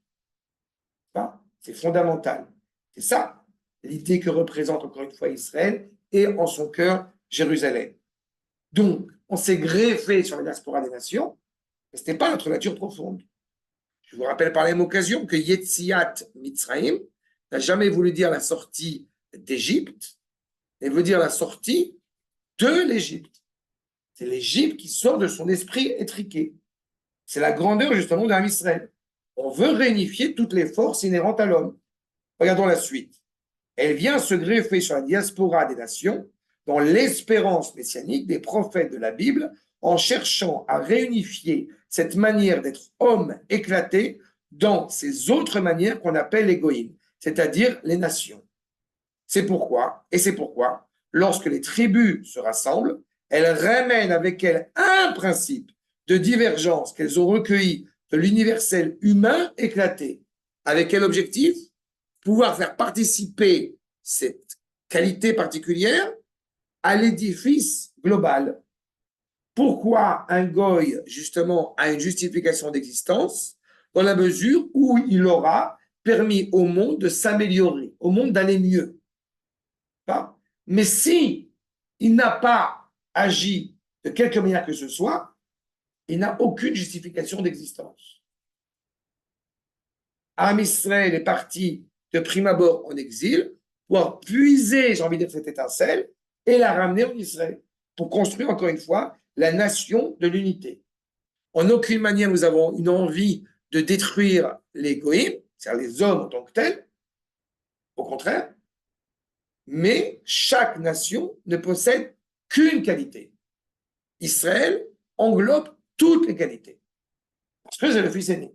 C'est fondamental. C'est ça, l'idée que représente encore une fois Israël et en son cœur Jérusalem. Donc, on s'est greffé sur la diaspora des nations, mais ce n'était pas notre nature profonde. Je vous rappelle par la même occasion que Yetziat Mitzrayim n'a jamais voulu dire la sortie d'Égypte, mais veut dire la sortie de l'Égypte. C'est l'Égypte qui sort de son esprit étriqué. C'est la grandeur justement d'un Israël. On veut réunifier toutes les forces inhérentes à l'homme. Regardons la suite. Elle vient se greffer sur la diaspora des nations dans l'espérance messianique des prophètes de la Bible en cherchant à réunifier cette manière d'être homme éclaté dans ces autres manières qu'on appelle les goïms, c'est-à-dire les nations. C'est pourquoi, lorsque les tribus se rassemblent, elles ramènent avec elles un principe de divergence qu'elles ont recueilli de l'universel humain éclaté. Avec quel objectif? Pouvoir faire participer cette qualité particulière à l'édifice global. Pourquoi un goy, justement, a une justification d'existence? Dans la mesure où il aura permis au monde de s'améliorer, au monde d'aller mieux. Mais si il n'a pas agi de quelque manière que ce soit, il n'a aucune justification d'existence. Am Israël est parti de prime abord en exil pour puiser, j'ai envie de dire, cette étincelle et la ramener en Israël pour construire encore une fois la nation de l'unité. En aucune manière nous avons une envie de détruire les goïms, c'est-à-dire les hommes en tant que tels, au contraire, mais chaque nation ne possède qu'une qualité. Israël englobe toutes les qualités, parce que c'est le fils aîné.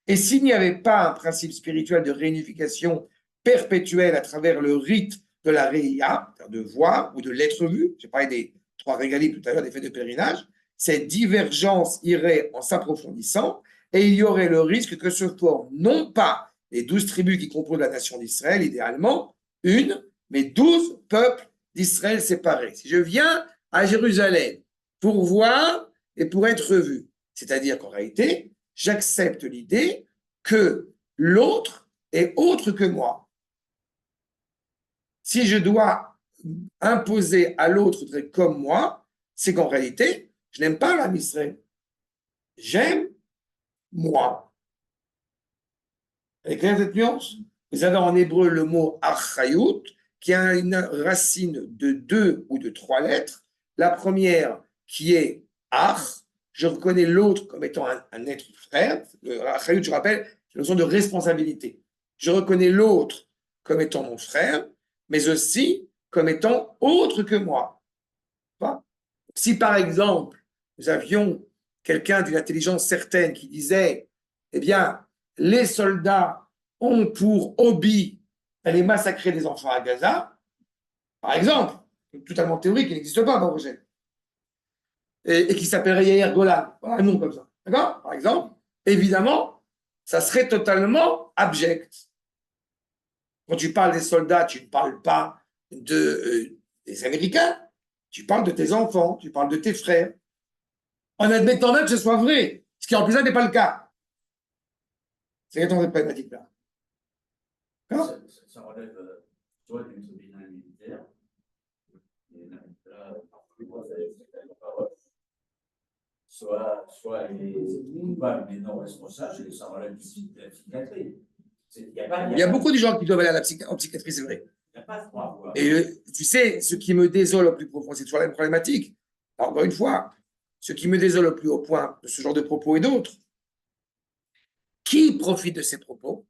Et s'il n'y avait pas un principe spirituel de réunification perpétuelle à travers le rite de la Réia, de voir ou de l'être vu, j'ai parlé des 3 régalies tout à l'heure, des faits de pèlerinage, cette divergence irait en s'approfondissant et il y aurait le risque que se forment non pas les 12 tribus qui composent la nation d'Israël, idéalement, mais 12 peuples d'Israël séparés. Si je viens à Jérusalem pour voir et pour être vu, c'est-à-dire qu'en réalité, j'accepte l'idée que l'autre est autre que moi. Si je dois imposer à l'autre d'être comme moi, c'est qu'en réalité, je n'aime pas l'âme Israël. J'aime moi. Elle est claire cette nuance? Vous avez en hébreu le mot achayut, qui a une racine de 2 ou de 3 lettres. La première qui est ach, je reconnais l'autre comme étant un être frère. Le achayut, je rappelle, c'est la notion de responsabilité. Je reconnais l'autre comme étant mon frère, mais aussi comme étant autre que moi. Si par exemple, nous avions quelqu'un d'une intelligence certaine qui disait, eh bien, les soldats ont pour hobby d'aller massacrer des enfants à Gaza, par exemple, totalement théorique, qui n'existe pas dans Roger, et qui s'appellerait Yair Golan, voilà un nom comme ça, d'accord? Par exemple, évidemment, ça serait totalement abject. Quand tu parles des soldats, tu ne parles pas des Américains, tu parles de tes enfants, tu parles de tes frères, en admettant même que ce soit vrai, ce qui en plus n'est pas le cas. C'est dans cette problématique-là. Ça relève soit d'une tribunal militaire, soit il est coupable mais non responsable, et ça relève de la psychiatrie. Il y a beaucoup de gens qui doivent aller en psychiatrie, c'est vrai. Il n'y a pas de droit. Et tu sais, ce qui me désole au plus profond, c'est toujours la même problématique. Alors, encore une fois, ce qui me désole au plus haut point de ce genre de propos et d'autres, qui profite de ces propos?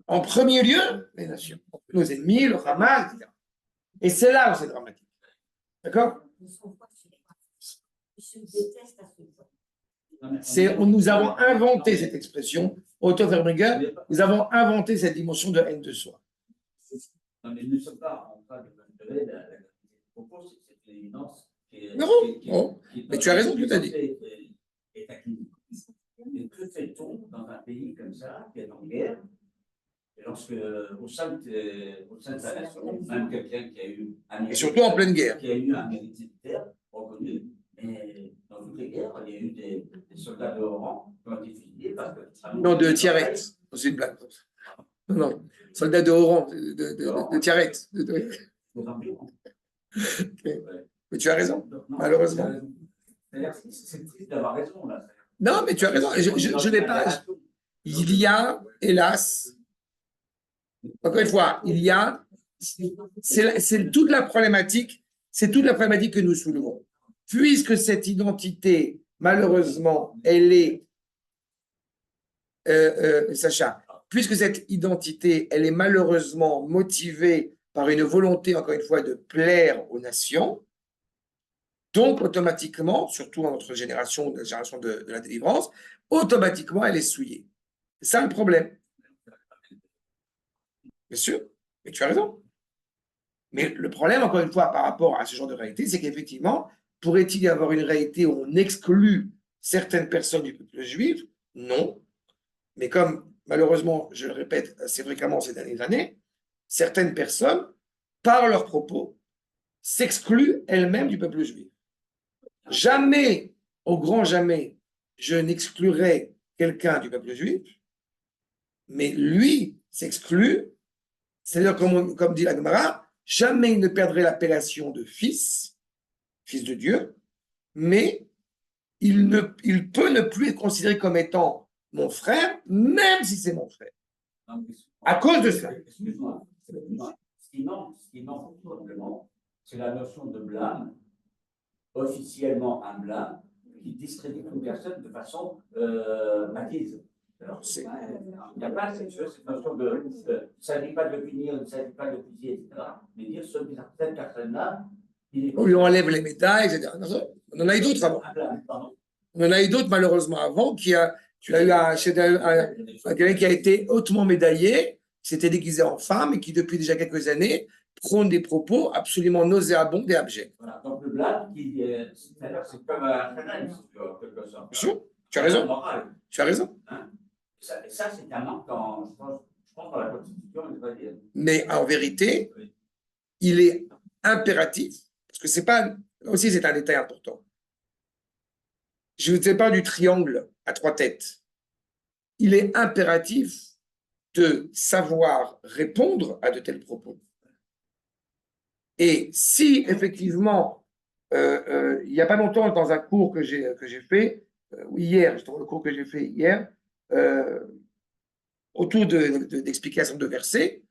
En premier lieu, les nations, nos ennemis, le Hamas, etc. Et c'est là où c'est dramatique. D'accord? Nous avons inventé cette expression, Otto Verbringer, nous avons inventé cette dimension de haine de soi. Non, mais nous ne sommes pas en train de mesurer la gravité des propos, c'est une évidence non, mais tu as raison, tu t'as dit. Et que fait-on dans un pays comme ça, qui est en guerre, et lorsque, au sein de sa nation, même quelqu'un qui a eu un mérite, et surtout en pleine guerre, qui a eu un mérite militaire reconnu, mais dans toutes les guerres, il y a eu des soldats de haut rang qui ont été fusillés parce que. Non, de Tiaret. C'est une blague. Non, non. Soldats de haut rang, de Tiaret. Okay. Mais tu as raison, malheureusement. C'est triste d'avoir raison, là. Non, mais tu as raison. Je n'ai pas. Il y a, hélas, encore une fois, il y a. C'est toute la problématique. C'est toute la problématique que nous soulevons. Puisque cette identité, malheureusement, elle est. Sacha, puisque cette identité, elle est malheureusement motivée par une volonté, encore une fois, de plaire aux nations, donc automatiquement, surtout dans notre génération, la génération de la délivrance, automatiquement, elle est souillée. C'est ça le problème. Bien sûr, mais tu as raison. Mais le problème, encore une fois, par rapport à ce genre de réalité, c'est qu'effectivement, pourrait-il y avoir une réalité où on exclut certaines personnes du peuple juif? Non. Mais comme, malheureusement, je le répète assez fréquemment ces dernières années, certaines personnes, par leurs propos, s'excluent elles-mêmes du peuple juif. Jamais, au grand jamais, je n'exclurai quelqu'un du peuple juif, mais lui s'exclut, c'est-à-dire, comme dit la Gemara, jamais il ne perdrait l'appellation de fils de Dieu, mais il peut ne plus être considéré comme étant mon frère, même si c'est mon frère. À cause de ça. Excuse-moi. Ce qui manque probablement, c'est la notion de blâme, officiellement un blâme, qui discrédite une personne de façon acquise. Il n'y a pas cette notion de il ne s'agit pas de le punir, il ne s'agit pas de le fusiller, etc. Mais dire cette personne-là. On lui enlève les médailles, etc. On en a eu d'autres avant. On en a eu d'autres, malheureusement, avant. Tu l'as eu chez quelqu'un qui a été hautement médaillé, qui s'était déguisé en femme et qui, depuis déjà quelques années, prône des propos absolument nauséabonds et abjects. Voilà. Donc le blâme, c'est comme un canal, en quelque sorte. Bien sûr, tu as raison. Tu as raison. Hein? Et ça, c'est un manque je pense, dans la Constitution. Mais en vérité, il est impératif, parce que c'est pas, aussi c'est un détail important. Je ne sais pas du triangle à 3 têtes. Il est impératif de savoir répondre à de tels propos. Et si effectivement, il n'y a pas longtemps, dans un cours que j'ai fait, hier, justement le cours que j'ai fait hier, autour d'explications de versets.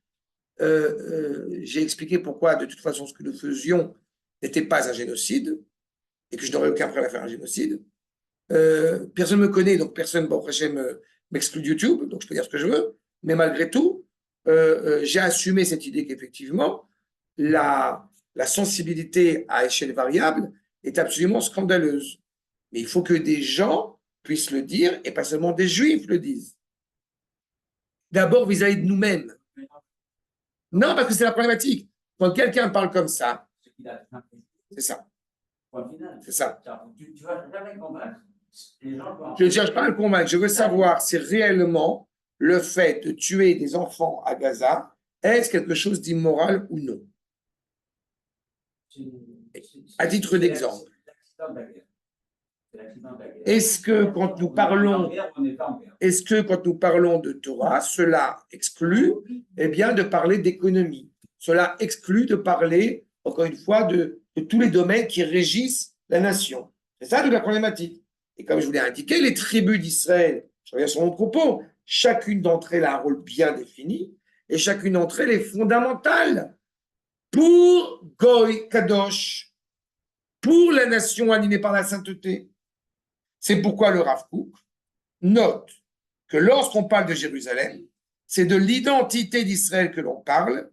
J'ai expliqué pourquoi, de toute façon, ce que nous faisions n'était pas un génocide et que je n'aurais aucun problème à faire un génocide. Personne ne me connaît, donc personne, bon, m'exclut de YouTube, donc je peux dire ce que je veux. Mais malgré tout, j'ai assumé cette idée qu'effectivement, la sensibilité à échelle variable est absolument scandaleuse. Mais il faut que des gens puissent le dire et pas seulement des juifs le disent. D'abord vis-à-vis de nous-mêmes. Non, parce que c'est la problématique. Quand quelqu'un parle comme ça, c'est ça. C'est ça. Tu vas jamais convaincre les gens. Je ne cherche pas à le convaincre. Je veux savoir si réellement le fait de tuer des enfants à Gaza est quelque chose d'immoral ou non. À titre d'exemple. Est-ce que quand nous parlons, de Torah, cela exclut, eh bien, de parler d'économie? Cela exclut de parler, encore une fois, de tous les domaines qui régissent la nation. C'est ça toute la problématique. Et comme je vous l'ai indiqué, les tribus d'Israël, je reviens sur mon propos, chacune d'entre elles a un rôle bien défini, et chacune d'entre elles est fondamentale pour Goy Kadosh, pour la nation animée par la sainteté. C'est pourquoi le Rav Kook note que lorsqu'on parle de Jérusalem, c'est de l'identité d'Israël que l'on parle.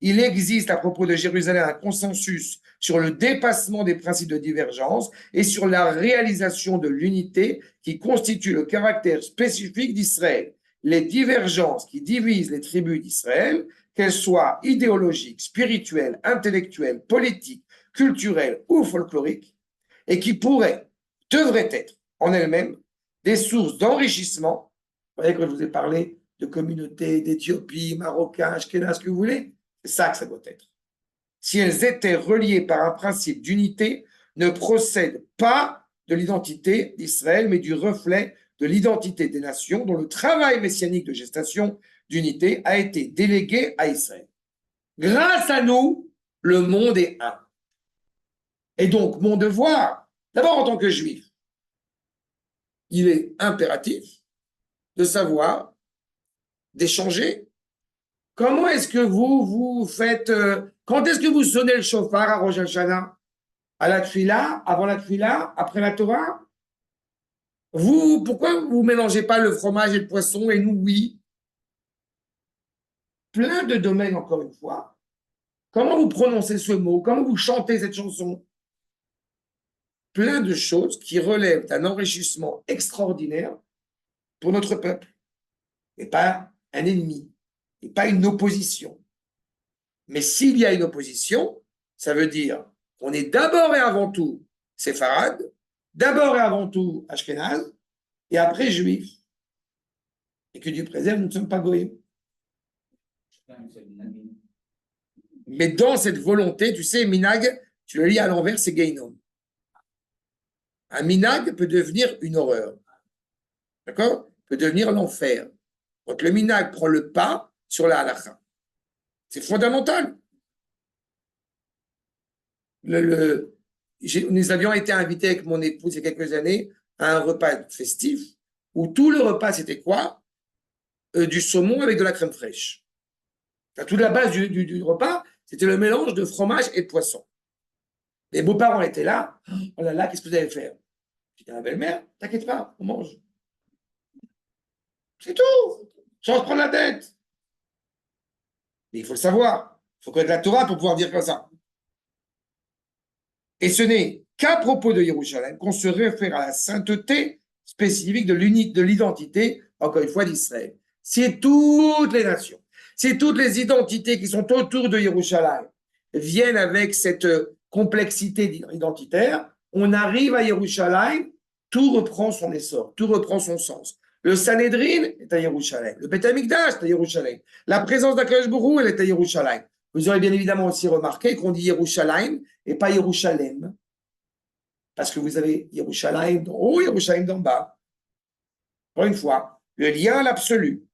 Il existe à propos de Jérusalem un consensus sur le dépassement des principes de divergence et sur la réalisation de l'unité qui constitue le caractère spécifique d'Israël. Les divergences qui divisent les tribus d'Israël, qu'elles soient idéologiques, spirituelles, intellectuelles, politiques, culturelles ou folkloriques, et qui devraient être en elles-mêmes des sources d'enrichissement. Vous voyez, quand je vous ai parlé de communautés d'Éthiopie, Marocains, Ashkénazes, ce que vous voulez, c'est ça que ça doit être. Si elles étaient reliées par un principe d'unité, ne procèdent pas de l'identité d'Israël, mais du reflet de l'identité des nations dont le travail messianique de gestation d'unité a été délégué à Israël. Grâce à nous, le monde est un. Et donc, mon devoir, d'abord en tant que juif, il est impératif de savoir, d'échanger. Comment est-ce que vous faites, quand est-ce que vous sonnez le chauffard à Rosh Hashanah? À la Tfila, avant la Tfila, après la Torah? Pourquoi vous ne mélangez pas le fromage et le poisson et nous, oui? Plein de domaines, encore une fois. Comment vous prononcez ce mot? Comment vous chantez cette chanson? Plein de choses qui relèvent d'un enrichissement extraordinaire pour notre peuple. Et pas un ennemi, et pas une opposition. Mais s'il y a une opposition, ça veut dire qu'on est d'abord et avant tout séfarade, d'abord et avant tout ashkénaze, et après juif. Et que Dieu préserve, nous ne sommes pas goïm. Mais dans cette volonté, tu sais, minag, tu le lis à l'envers, c'est Geinom. Un minag peut devenir une horreur. D'accord? Peut devenir l'enfer. Donc le minag prend le pas sur la halakha. C'est fondamental. Nous avions été invités avec mon épouse il y a quelques années à un repas festif où tout le repas, c'était quoi? Du saumon avec de la crème fraîche. Enfin, toute la base du repas, c'était le mélange de fromage et de poisson. Les beaux-parents étaient là. Oh là là, qu'est-ce que vous allez faire? J'ai dit à la belle-mère, t'inquiète pas, on mange. C'est tout. Sans se prendre la tête. Mais il faut le savoir. Il faut connaître la Torah pour pouvoir dire comme ça. Et ce n'est qu'à propos de Jérusalem qu'on se réfère à la sainteté spécifique de l'identité, encore une fois, d'Israël. C'est toutes les nations, c'est toutes les identités qui sont autour de Jérusalem viennent avec cette complexité identitaire. On arrive à Jérusalem, tout reprend son essor, tout reprend son sens. Le Sanhédrin est à Jérusalem, le Beth Amikdash est à Jérusalem, la présence d'Akadosh Baruch Hu, elle est à Jérusalem. Vous aurez bien évidemment aussi remarqué qu'on dit Jérusalem et pas Jérusalem. Parce que vous avez Jérusalem d'en haut, Jérusalem d'en bas. Encore une fois, le lien à l'absolu,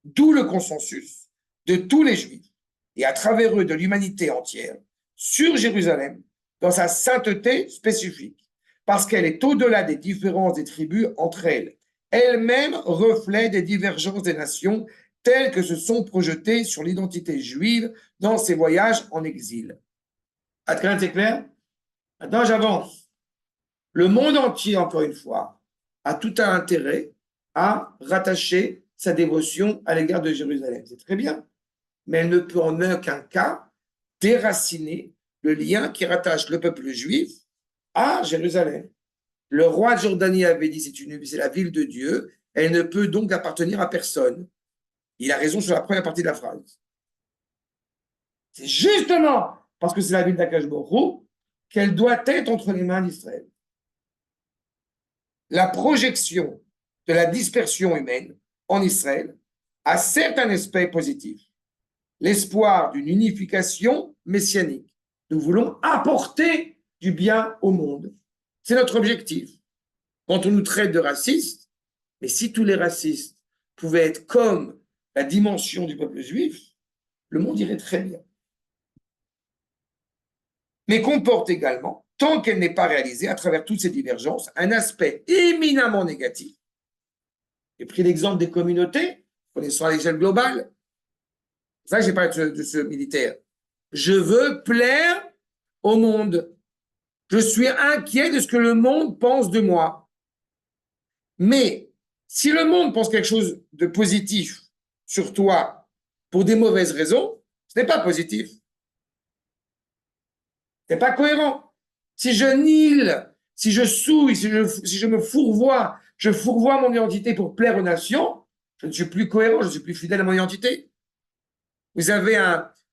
d'où le consensus de tous les Juifs et à travers eux de l'humanité entière sur Jérusalem dans sa sainteté spécifique, parce qu'elle est au-delà des différences des tribus entre elles elle-même reflet des divergences des nations telles que se sont projetées sur l'identité juive dans ses voyages en exil. Adrien, c'est clair? Maintenant, j'avance. Le monde entier, encore une fois, a tout un intérêt à rattacher sa dévotion à l'égard de Jérusalem. C'est très bien. Mais elle ne peut en aucun cas déraciner le lien qui rattache le peuple juif à Jérusalem. Le roi de Jordanie avait dit c'est la ville de Dieu, elle ne peut donc appartenir à personne. Il a raison sur la première partie de la phrase. C'est justement parce que c'est la ville d'Akashboro qu'elle doit être entre les mains d'Israël. La projection de la dispersion humaine en Israël a certes un aspect positif, l'espoir d'une unification messianique. Nous voulons apporter du bien au monde. C'est notre objectif. Quand on nous traite de racistes, mais si tous les racistes pouvaient être comme la dimension du peuple juif, le monde irait très bien. Mais comporte également, tant qu'elle n'est pas réalisée à travers toutes ces divergences, un aspect éminemment négatif. J'ai pris l'exemple des communautés, connaissant à l'échelle globale. C'est ça que j'ai parlé de ce militaire. Je veux plaire au monde. Je suis inquiet de ce que le monde pense de moi. Mais si le monde pense quelque chose de positif sur toi pour des mauvaises raisons, ce n'est pas positif. Ce n'est pas cohérent. Si je nile, si je souille, si je me fourvoie, je fourvoie mon identité pour plaire aux nations, je ne suis plus cohérent, je ne suis plus fidèle à mon identité. Vous avez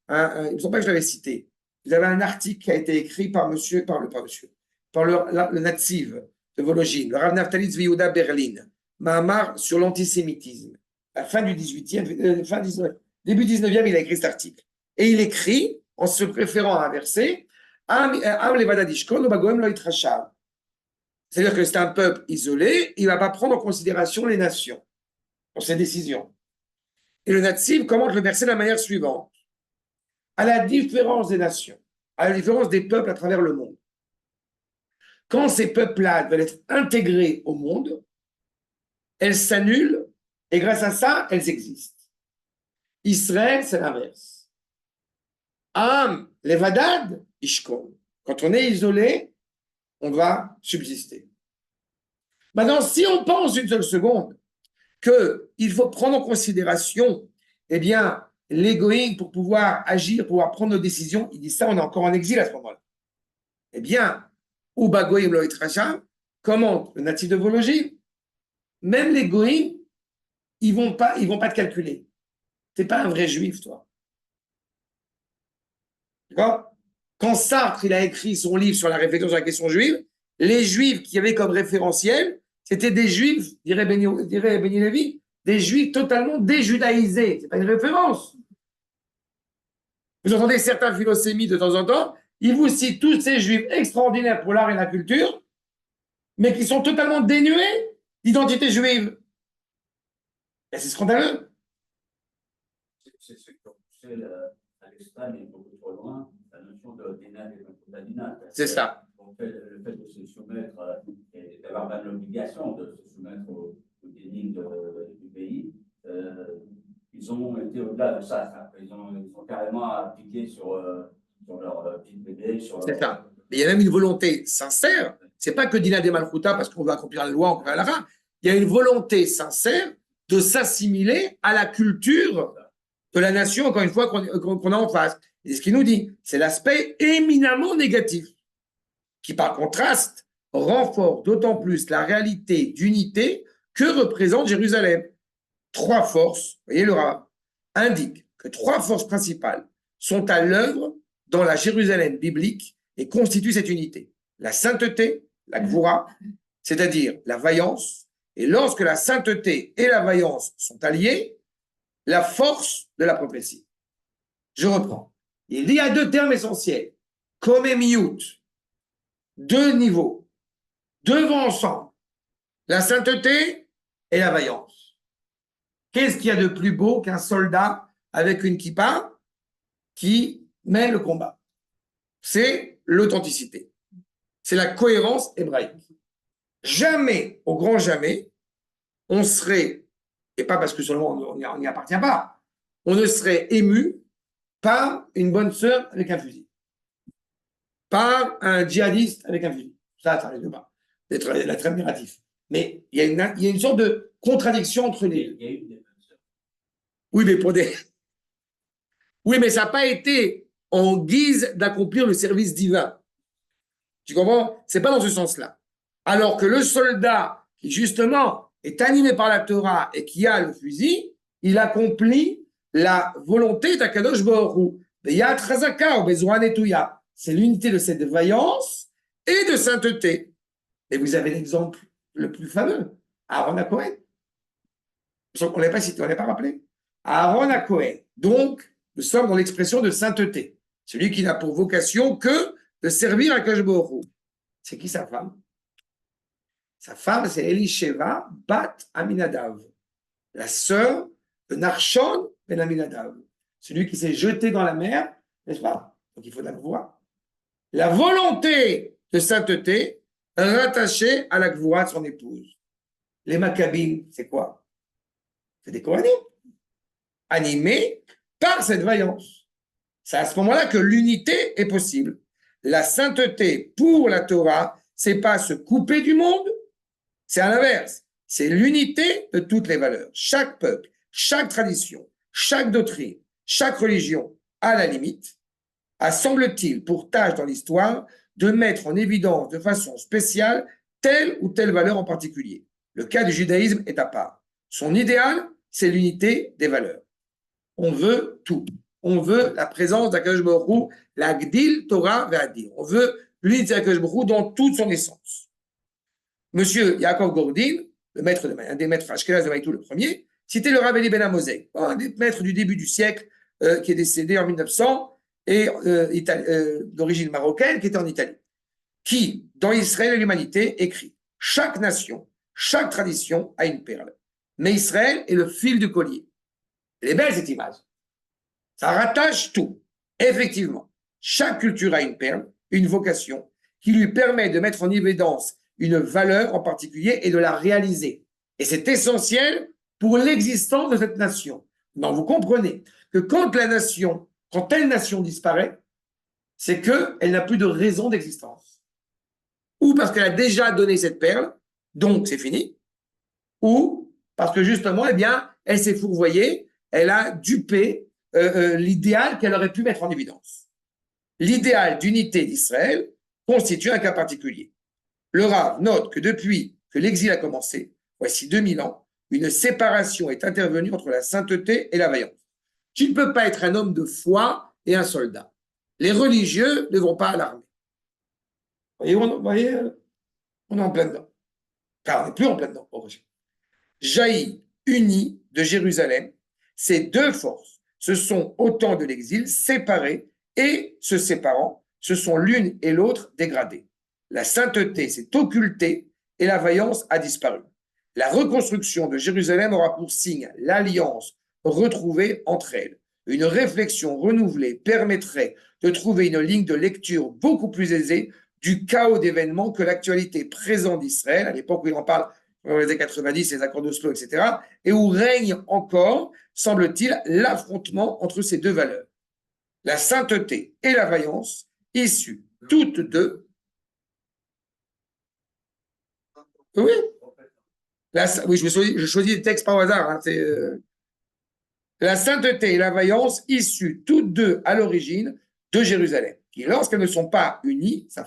il me semble pas que je l'avais cité, vous avez un article qui a été écrit par le Nativ de Vologine, le Rav Naftali Tzvi Yehuda Berlin, Mahamar sur l'antisémitisme. À la fin du 18e, début 19e, il a écrit cet article. Et il écrit, en se préférant à un verset, c'est-à-dire que c'est un peuple isolé, il ne va pas prendre en considération les nations pour ses décisions. Et le Nativ commente le verset de la manière suivante. À la différence des nations, à la différence des peuples à travers le monde, quand ces peuples-là veulent être intégrés au monde, elles s'annulent et grâce à ça, elles existent. Israël, c'est l'inverse. Am, levadad, ishkon. Quand on est isolé, on va subsister. Maintenant, si on pense une seule seconde qu'il faut prendre en considération, eh bien, l'égoïsme pour pouvoir agir, pour pouvoir prendre nos décisions, il dit ça, on est encore en exil à ce moment-là. Eh bien, Ubagoïm Loït Racham commente le natif de Vologine, même les goïms, ils vont pas te calculer. T'es pas un vrai juif, toi. D'accord? Quand Sartre il a écrit son livre sur la réflexion sur la question juive, les juifs qui avaient comme référentiel, c'était des juifs, dirait Benny Lévy, des juifs totalement déjudaïsés. C'est pas une référence. Vous entendez certains philosémites de temps en temps, ils vous citent tous ces juifs extraordinaires pour l'art et la culture, mais qui sont totalement dénués d'identité juive. Et c'est scandaleux. C'est ce qu'on poussé à l'extrême et beaucoup trop loin, la notion de dinat et de. C'est ça. Le fait de se soumettre et d'avoir même l'obligation de se soumettre aux dénis du pays, ils ont été au-delà de ça. Ils ont carrément appliqué sur leur petite bébé. C'est ça. Mais il y a même une volonté sincère. C'est pas que Dina de Malchuta parce qu'on veut accomplir la loi, on veut la loi. Il y a une volonté sincère de s'assimiler à la culture de la nation, encore une fois, qu'on a en face. Et ce qu'il nous dit, c'est l'aspect éminemment négatif, qui par contraste renforce d'autant plus la réalité d'unité que représente Jérusalem. Trois forces, vous voyez le Rav, indiquent que trois forces principales sont à l'œuvre dans la Jérusalem biblique et constituent cette unité. La sainteté, la gvoura, c'est-à-dire la vaillance, et lorsque la sainteté et la vaillance sont alliées, la force de la prophétie. Je reprends. Il y a deux termes essentiels, comme et miout, deux niveaux, deux vont ensemble, la sainteté et la vaillance. Qu'est-ce qu'il y a de plus beau qu'un soldat avec une kippa qui mène le combat? C'est on serait, et pas parce que seulement on n'y appartient pas, on ne serait ému par une bonne sœur avec un fusil, par un djihadiste avec un fusil. Ça risque pas d'être très admiratif. Mais il y a une sorte de contradiction entre les deux. Il y a eu des bonnes sœurs. Oui, mais oui, mais ça n'a pas été en guise d'accomplir le service divin. Tu comprends? C'est pas dans ce sens-là. Alors que le soldat qui, justement, est animé par la Torah et qui a le fusil, il accomplit la volonté d'Akadosh Baruch Hu. C'est l'unité de cette vaillance et de sainteté. Et vous avez l'exemple le plus fameux, Aaron HaKohen. On ne l'a pas cité, on ne l'a pas rappelé. Aaron HaKohen. Donc, nous sommes dans l'expression de sainteté. Celui qui n'a pour vocation que de servir à Akadosh Baruch Hu. C'est qui sa femme? Sa femme, c'est Elisheva Bat Aminadav, la sœur de Narshon Ben Aminadav, celui qui s'est jeté dans la mer, n'est-ce pas? Donc il faut la voir. La volonté de sainteté rattachée à la gvoura de son épouse. Les Maccabim, c'est quoi? C'est des Kohanim, animés par cette vaillance. C'est à ce moment-là que l'unité est possible. La sainteté pour la Torah, c'est pas se couper du monde, c'est à l'inverse. C'est l'unité de toutes les valeurs. Chaque peuple, chaque tradition, chaque doctrine, chaque religion, à la limite, a, semble-t-il, pour tâche dans l'histoire de mettre en évidence de façon spéciale telle ou telle valeur en particulier. Le cas du judaïsme est à part. Son idéal, c'est l'unité des valeurs. On veut tout. On veut la présence d'Akadosh Baruch Hu, la Gdil Torah Ve'adir. On veut l'unité d'Akadosh Baruch Hu dans toute son essence. Monsieur Yaakov Gordin, un des maîtres Ashkenaz de Maïtou le premier, citait le Rav Eli Ben Amosei, un des maîtres du début du siècle qui est décédé en 1900 et d'origine marocaine, qui était en Italie, qui, dans Israël et l'humanité, écrit « Chaque nation, chaque tradition a une perle, mais Israël est le fil du collier. » Elle est belle cette image. Ça rattache tout. Effectivement, chaque culture a une perle, une vocation, qui lui permet de mettre en évidence une valeur en particulier et de la réaliser. Et c'est essentiel pour l'existence de cette nation. Donc, vous comprenez que quand telle nation disparaît, c'est qu'elle n'a plus de raison d'existence. Ou parce qu'elle a déjà donné cette perle, donc c'est fini, ou parce que justement, eh bien, elle s'est fourvoyée, elle a dupé l'idéal qu'elle aurait pu mettre en évidence. L'idéal d'unité d'Israël constitue un cas particulier. Le Rav note que depuis que l'exil a commencé, voici 2000 ans, une séparation est intervenue entre la sainteté et la vaillance. Tu ne peux pas être un homme de foi et un soldat. Les religieux ne vont pas à l'armée. Vous voyez, on est en plein dedans. Car on n'est plus en plein dedans. Jaillit, uni de Jérusalem, ces deux forces, ce sont autant de l'exil, séparés et se séparant, ce sont l'une et l'autre dégradées. La sainteté s'est occultée et la vaillance a disparu. La reconstruction de Jérusalem aura pour signe l'alliance retrouvée entre elles. Une réflexion renouvelée permettrait de trouver une ligne de lecture beaucoup plus aisée du chaos d'événements que l'actualité présente d'Israël, à l'époque où il en parle dans les années 90, les accords d'Oslo, etc., et où règne encore, semble-t-il, l'affrontement entre ces deux valeurs. La sainteté et la vaillance, issues toutes deux. Oui, oui, je choisis des textes par hasard. Hein, la sainteté et la vaillance, issues toutes deux à l'origine de Jérusalem, qui, lorsqu'elles ne sont pas unies, ça.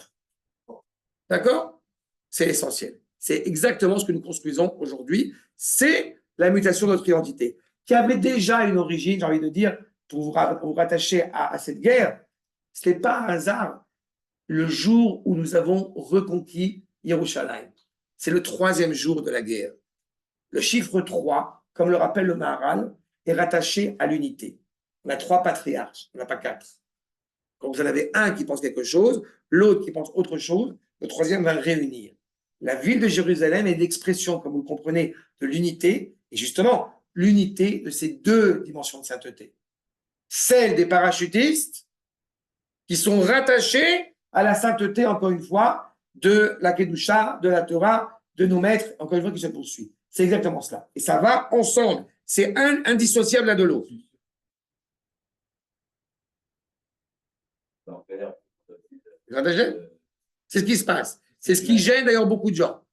D'accord? C'est essentiel. C'est exactement ce que nous construisons aujourd'hui. C'est la mutation de notre identité, qui avait déjà une origine, j'ai envie de dire, pour vous rattacher à cette guerre. Ce n'est pas un hasard le jour où nous avons reconquis Yerushalayim. C'est le 3e jour de la guerre. Le chiffre 3, comme le rappelle le Maharal, est rattaché à l'unité. On a 3 patriarches, on n'a pas 4. Quand vous en avez un qui pense quelque chose, l'autre qui pense autre chose, le 3e va réunir. La ville de Jérusalem est l'expression, comme vous le comprenez, de l'unité, et justement, l'unité de ces deux dimensions de sainteté. Celle des parachutistes, qui sont rattachés à la sainteté, encore une fois, de la Kedusha, de la Torah, de nos maîtres, encore une fois, qui se poursuit. C'est exactement cela. Et ça va ensemble. C'est indissociable l'un de l'autre. C'est ce qui se passe. C'est ce qui gêne d'ailleurs beaucoup de gens.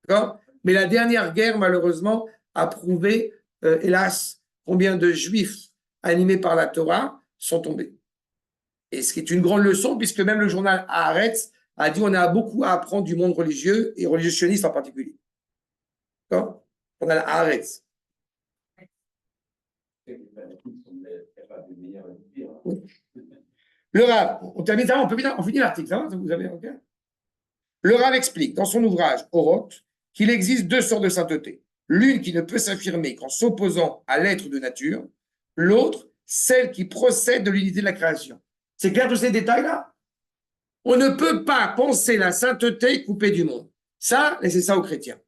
D'accord? Mais la dernière guerre, malheureusement, a prouvé, hélas, combien de juifs animés par la Torah sont tombés. Et ce qui est une grande leçon, puisque même le journal Haaretz a dit on a beaucoup à apprendre du monde religieux, et religieux sioniste en particulier. D'accord? On a la Haaretz. Oui. Le Rav, on termine ça, on finit l'article, ça va, vous avez okay. Le Rav explique dans son ouvrage Oroth qu'il existe deux sortes de sainteté. L'une qui ne peut s'affirmer qu'en s'opposant à l'être de nature, l'autre, celle qui procède de l'unité de la création. C'est clair tous ces détails-là? On ne peut pas penser la sainteté coupée du monde. Ça, laissez ça aux chrétiens.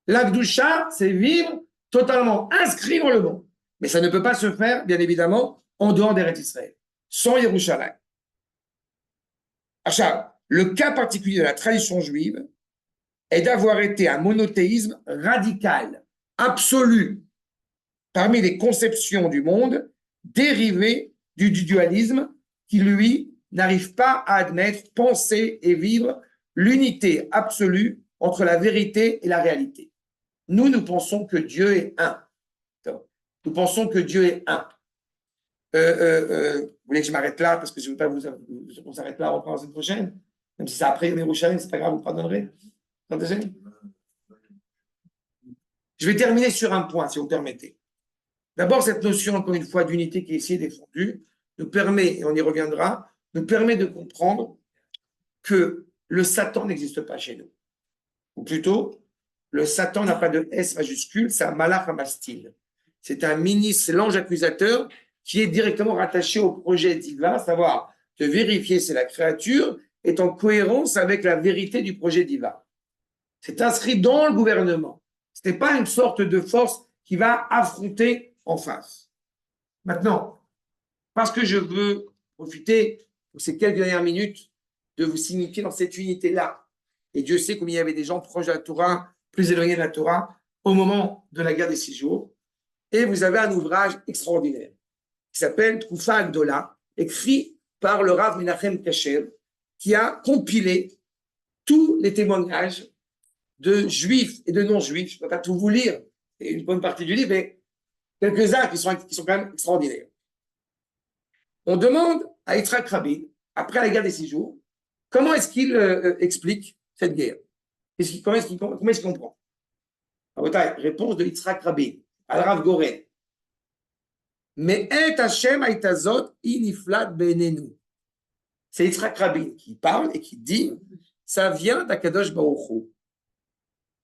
L'Akdoucha, c'est vivre totalement inscrit dans le monde. Mais ça ne peut pas se faire, bien évidemment, en dehors d'Eretz Israël, sans Yerushalayim. Achab, le cas particulier de la tradition juive est d'avoir été un monothéisme radical, absolu, parmi les conceptions du monde dérivées du dualisme qui, lui, n'arrive pas à admettre, penser et vivre l'unité absolue entre la vérité et la réalité. Nous pensons que Dieu est un. Nous pensons que Dieu est un. Vous voulez que je m'arrête là parce que je ne veux pas on s'arrête là, on reprend la semaine prochaine, même si c'est après Yerushalayim, c'est pas grave, vous pardonnerez. Je vais terminer sur un point, si vous me permettez. D'abord, cette notion, encore une fois, d'unité qui est ici défendue, nous permet, et on y reviendra, nous permet de comprendre que le Satan n'existe pas chez nous. Ou plutôt, le Satan n'a pas de S majuscule, c'est un malach hamastil. C'est un ministre, c'est l'ange accusateur qui est directement rattaché au projet divin, à savoir de vérifier si la créature est en cohérence avec la vérité du projet divin. C'est inscrit dans le gouvernement. Ce n'est pas une sorte de force qui va affronter en face. Maintenant, parce que je veux profiter pour ces quelques dernières minutes de vous signifier dans cette unité-là, et Dieu sait combien il y avait des gens proches de la Torah, plus éloignés de la Torah, au moment de la guerre des 6 jours, et vous avez un ouvrage extraordinaire qui s'appelle Troufa Agdola, écrit par le Rav Menachem Kasher, qui a compilé tous les témoignages de juifs et de non-juifs. Je ne peux pas tout vous lire, et une bonne partie du livre, mais quelques-uns qui sont quand même extraordinaires. On demande à Yitzhak Rabin, après la guerre des 6 jours, comment est-ce qu'il explique cette guerre? Comment est-ce qu'il comprend? Réponse de Yitzhak Rabin, al Rav Goren. Mais et Hashem aitazot iniflat benenu. C'est Yitzhak Rabin qui parle et qui dit, ça vient d'Akadosh Baruch Hu.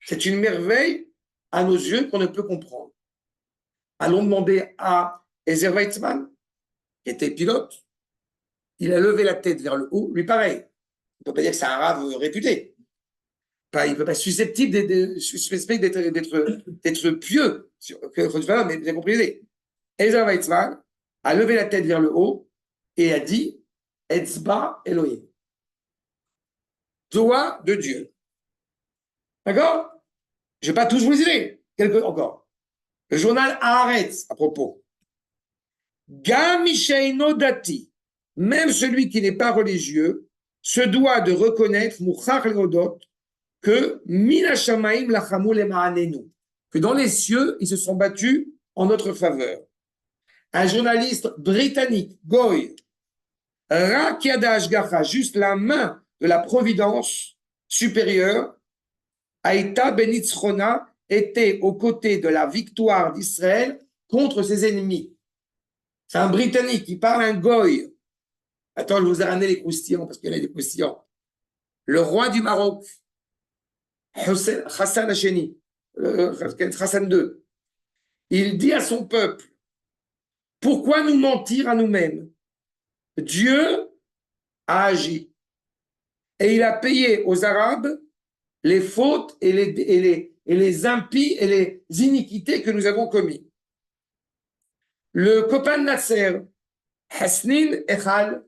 C'est une merveille à nos yeux qu'on ne peut comprendre. Allons demander à Ezer Weizmann, qui était pilote, il a levé la tête vers le haut, lui pareil. On ne peut pas dire que c'est un rave réputé. Il ne peut pas être susceptible d'être pieux, mais vous avez compris l'idée. Ezer Weizmann a levé la tête vers le haut et a dit Etzba Elohim. Doigt de Dieu. D'accord? Je ne vais pas tous vous dire. Quelques encore. Le journal Haaretz, à propos. Gam Mishaino Dati, même celui qui n'est pas religieux, se doit de reconnaître Mouchach Leodot que Mina Shamaim Lachamu Lema'anenu, que dans les cieux, ils se sont battus en notre faveur. Un journaliste britannique, Goy, Rakiada Ashgacha, juste la main de la providence supérieure, Aïta Benitzrona était aux côtés de la victoire d'Israël contre ses ennemis. C'est un Britannique qui parle un Goy. Attends, je vous ai ramené les croustillants parce qu'il y en a des croustillants. Le roi du Maroc, Hassan Hacheni, Hassan II, il dit à son peuple, pourquoi nous mentir à nous-mêmes? Dieu a agi et il a payé aux Arabes les fautes et les impies et les iniquités que nous avons commis. Le copain de Nasser, Hasnin Echal,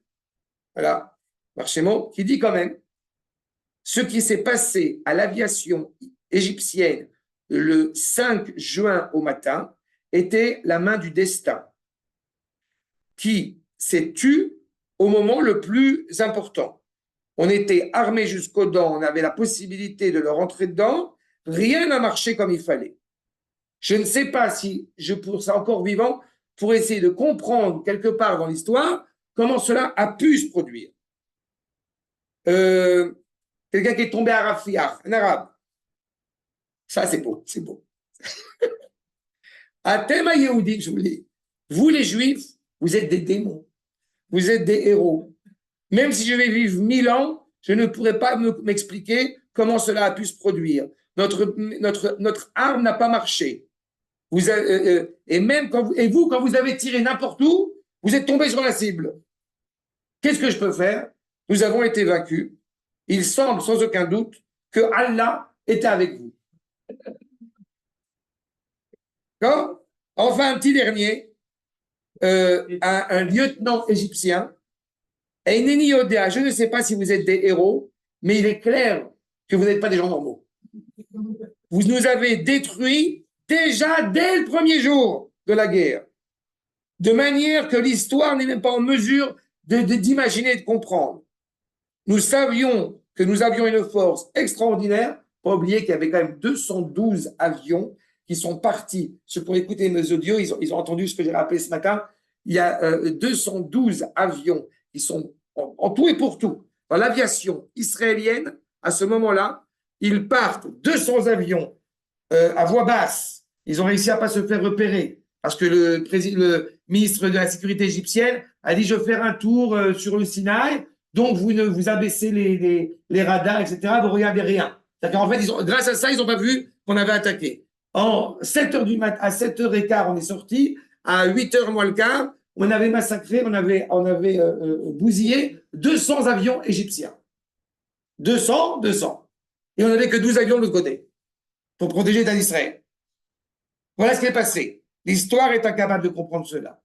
voilà, Marchémo, qui dit quand même ce qui s'est passé à l'aviation égyptienne le 5 juin au matin était la main du destin qui s'est tue au moment le plus important. On était armés jusqu'aux dents, on avait la possibilité de leur rentrer dedans, rien n'a marché comme il fallait. Je ne sais pas si je serai encore vivant pour essayer de comprendre quelque part dans l'histoire comment cela a pu se produire. Quelqu'un qui est tombé à Rafiah, un arabe. Ça, c'est beau, c'est beau. Athema Yehudi, je vous le dis. Vous, les Juifs, vous êtes des démons. Vous êtes des héros. Même si je vais vivre 1000 ans, je ne pourrai pas m'expliquer comment cela a pu se produire. Notre arme n'a pas marché. Et même quand vous avez tiré n'importe où, vous êtes tombé sur la cible. Qu'est-ce que je peux faire? Nous avons été vaincus. Il semble sans aucun doute que Allah était avec vous. D'accord? Enfin, un petit dernier, un lieutenant égyptien, Eineni Yodea, je ne sais pas si vous êtes des héros, mais il est clair que vous n'êtes pas des gens normaux. Vous nous avez détruits déjà dès le premier jour de la guerre, de manière que l'histoire n'est même pas en mesure d'imaginer et de comprendre. Nous savions que nous avions une force extraordinaire. Pas oublier qu'il y avait quand même 212 avions qui sont partis. Ceux qui ont écouté mes audios, ils ont entendu ce que j'ai rappelé ce matin. Il y a 212 avions qui sont en tout et pour tout. Dans l'aviation israélienne, à ce moment-là, ils partent 200 avions à voix basse. Ils ont réussi à ne pas se faire repérer parce que le ministre de la sécurité égyptienne a dit « Je vais faire un tour sur le Sinaï ». Donc, vous abaissez les radars, etc. Vous ne regardez rien. C'est-à-dire qu'en fait, grâce à ça, ils n'ont pas vu qu'on avait attaqué. En 7h du matin, à 7h15, on est sorti. À 8h moins le quart, on avait massacré, on avait bousillé 200 avions égyptiens. 200. Et on n'avait que 12 avions de l'autre côté pour protéger l'État d'Israël. Voilà ce qui est passé. L'histoire est incapable de comprendre cela.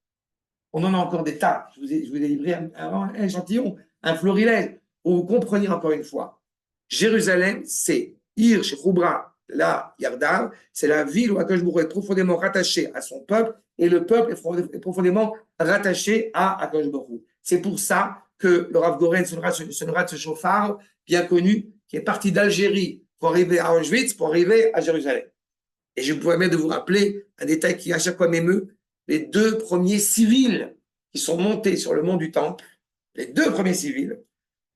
On en a encore des tas. Je vous ai livré un échantillon, un florilège, pour vous compreniez encore une fois. Jérusalem, c'est Ir Shechubra, la Yardav, c'est la ville où Akadosh Baruch Hu est profondément rattaché à son peuple et le peuple est profondément rattaché à Akadosh Baruch Hu. C'est pour ça que le Rav Goren sonnera ce chauffard bien connu qui est parti d'Algérie pour arriver à Auschwitz, pour arriver à Jérusalem. Et je vous permets de vous rappeler un détail qui à chaque fois m'émeut. Les 2 premiers civils qui sont montés sur le mont du Temple, les 2 premiers civils,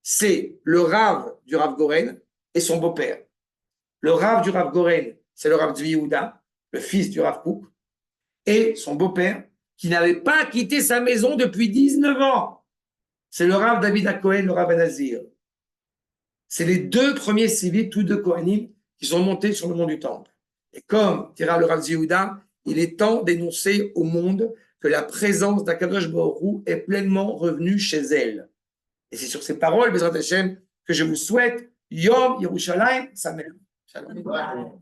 c'est le Rav du Rav Goren et son beau-père. Le Rav du Rav Goren, c'est le Rav Tzvi Yehuda, le fils du Rav Kook, et son beau-père, qui n'avait pas quitté sa maison depuis 19 ans. C'est le Rav David HaKohen, le Rav Nazir. C'est les 2 premiers civils, tous 2 Kohanim, qui sont montés sur le mont du Temple. Et comme dira le Rav Tzvi Yehuda, il est temps d'énoncer au monde que la présence d'Akadosh Baruch Hu est pleinement revenue chez elle. Et c'est sur ces paroles, Bezrat Hashem, que je vous souhaite Yom Yerushalayim Sameach. Shalom.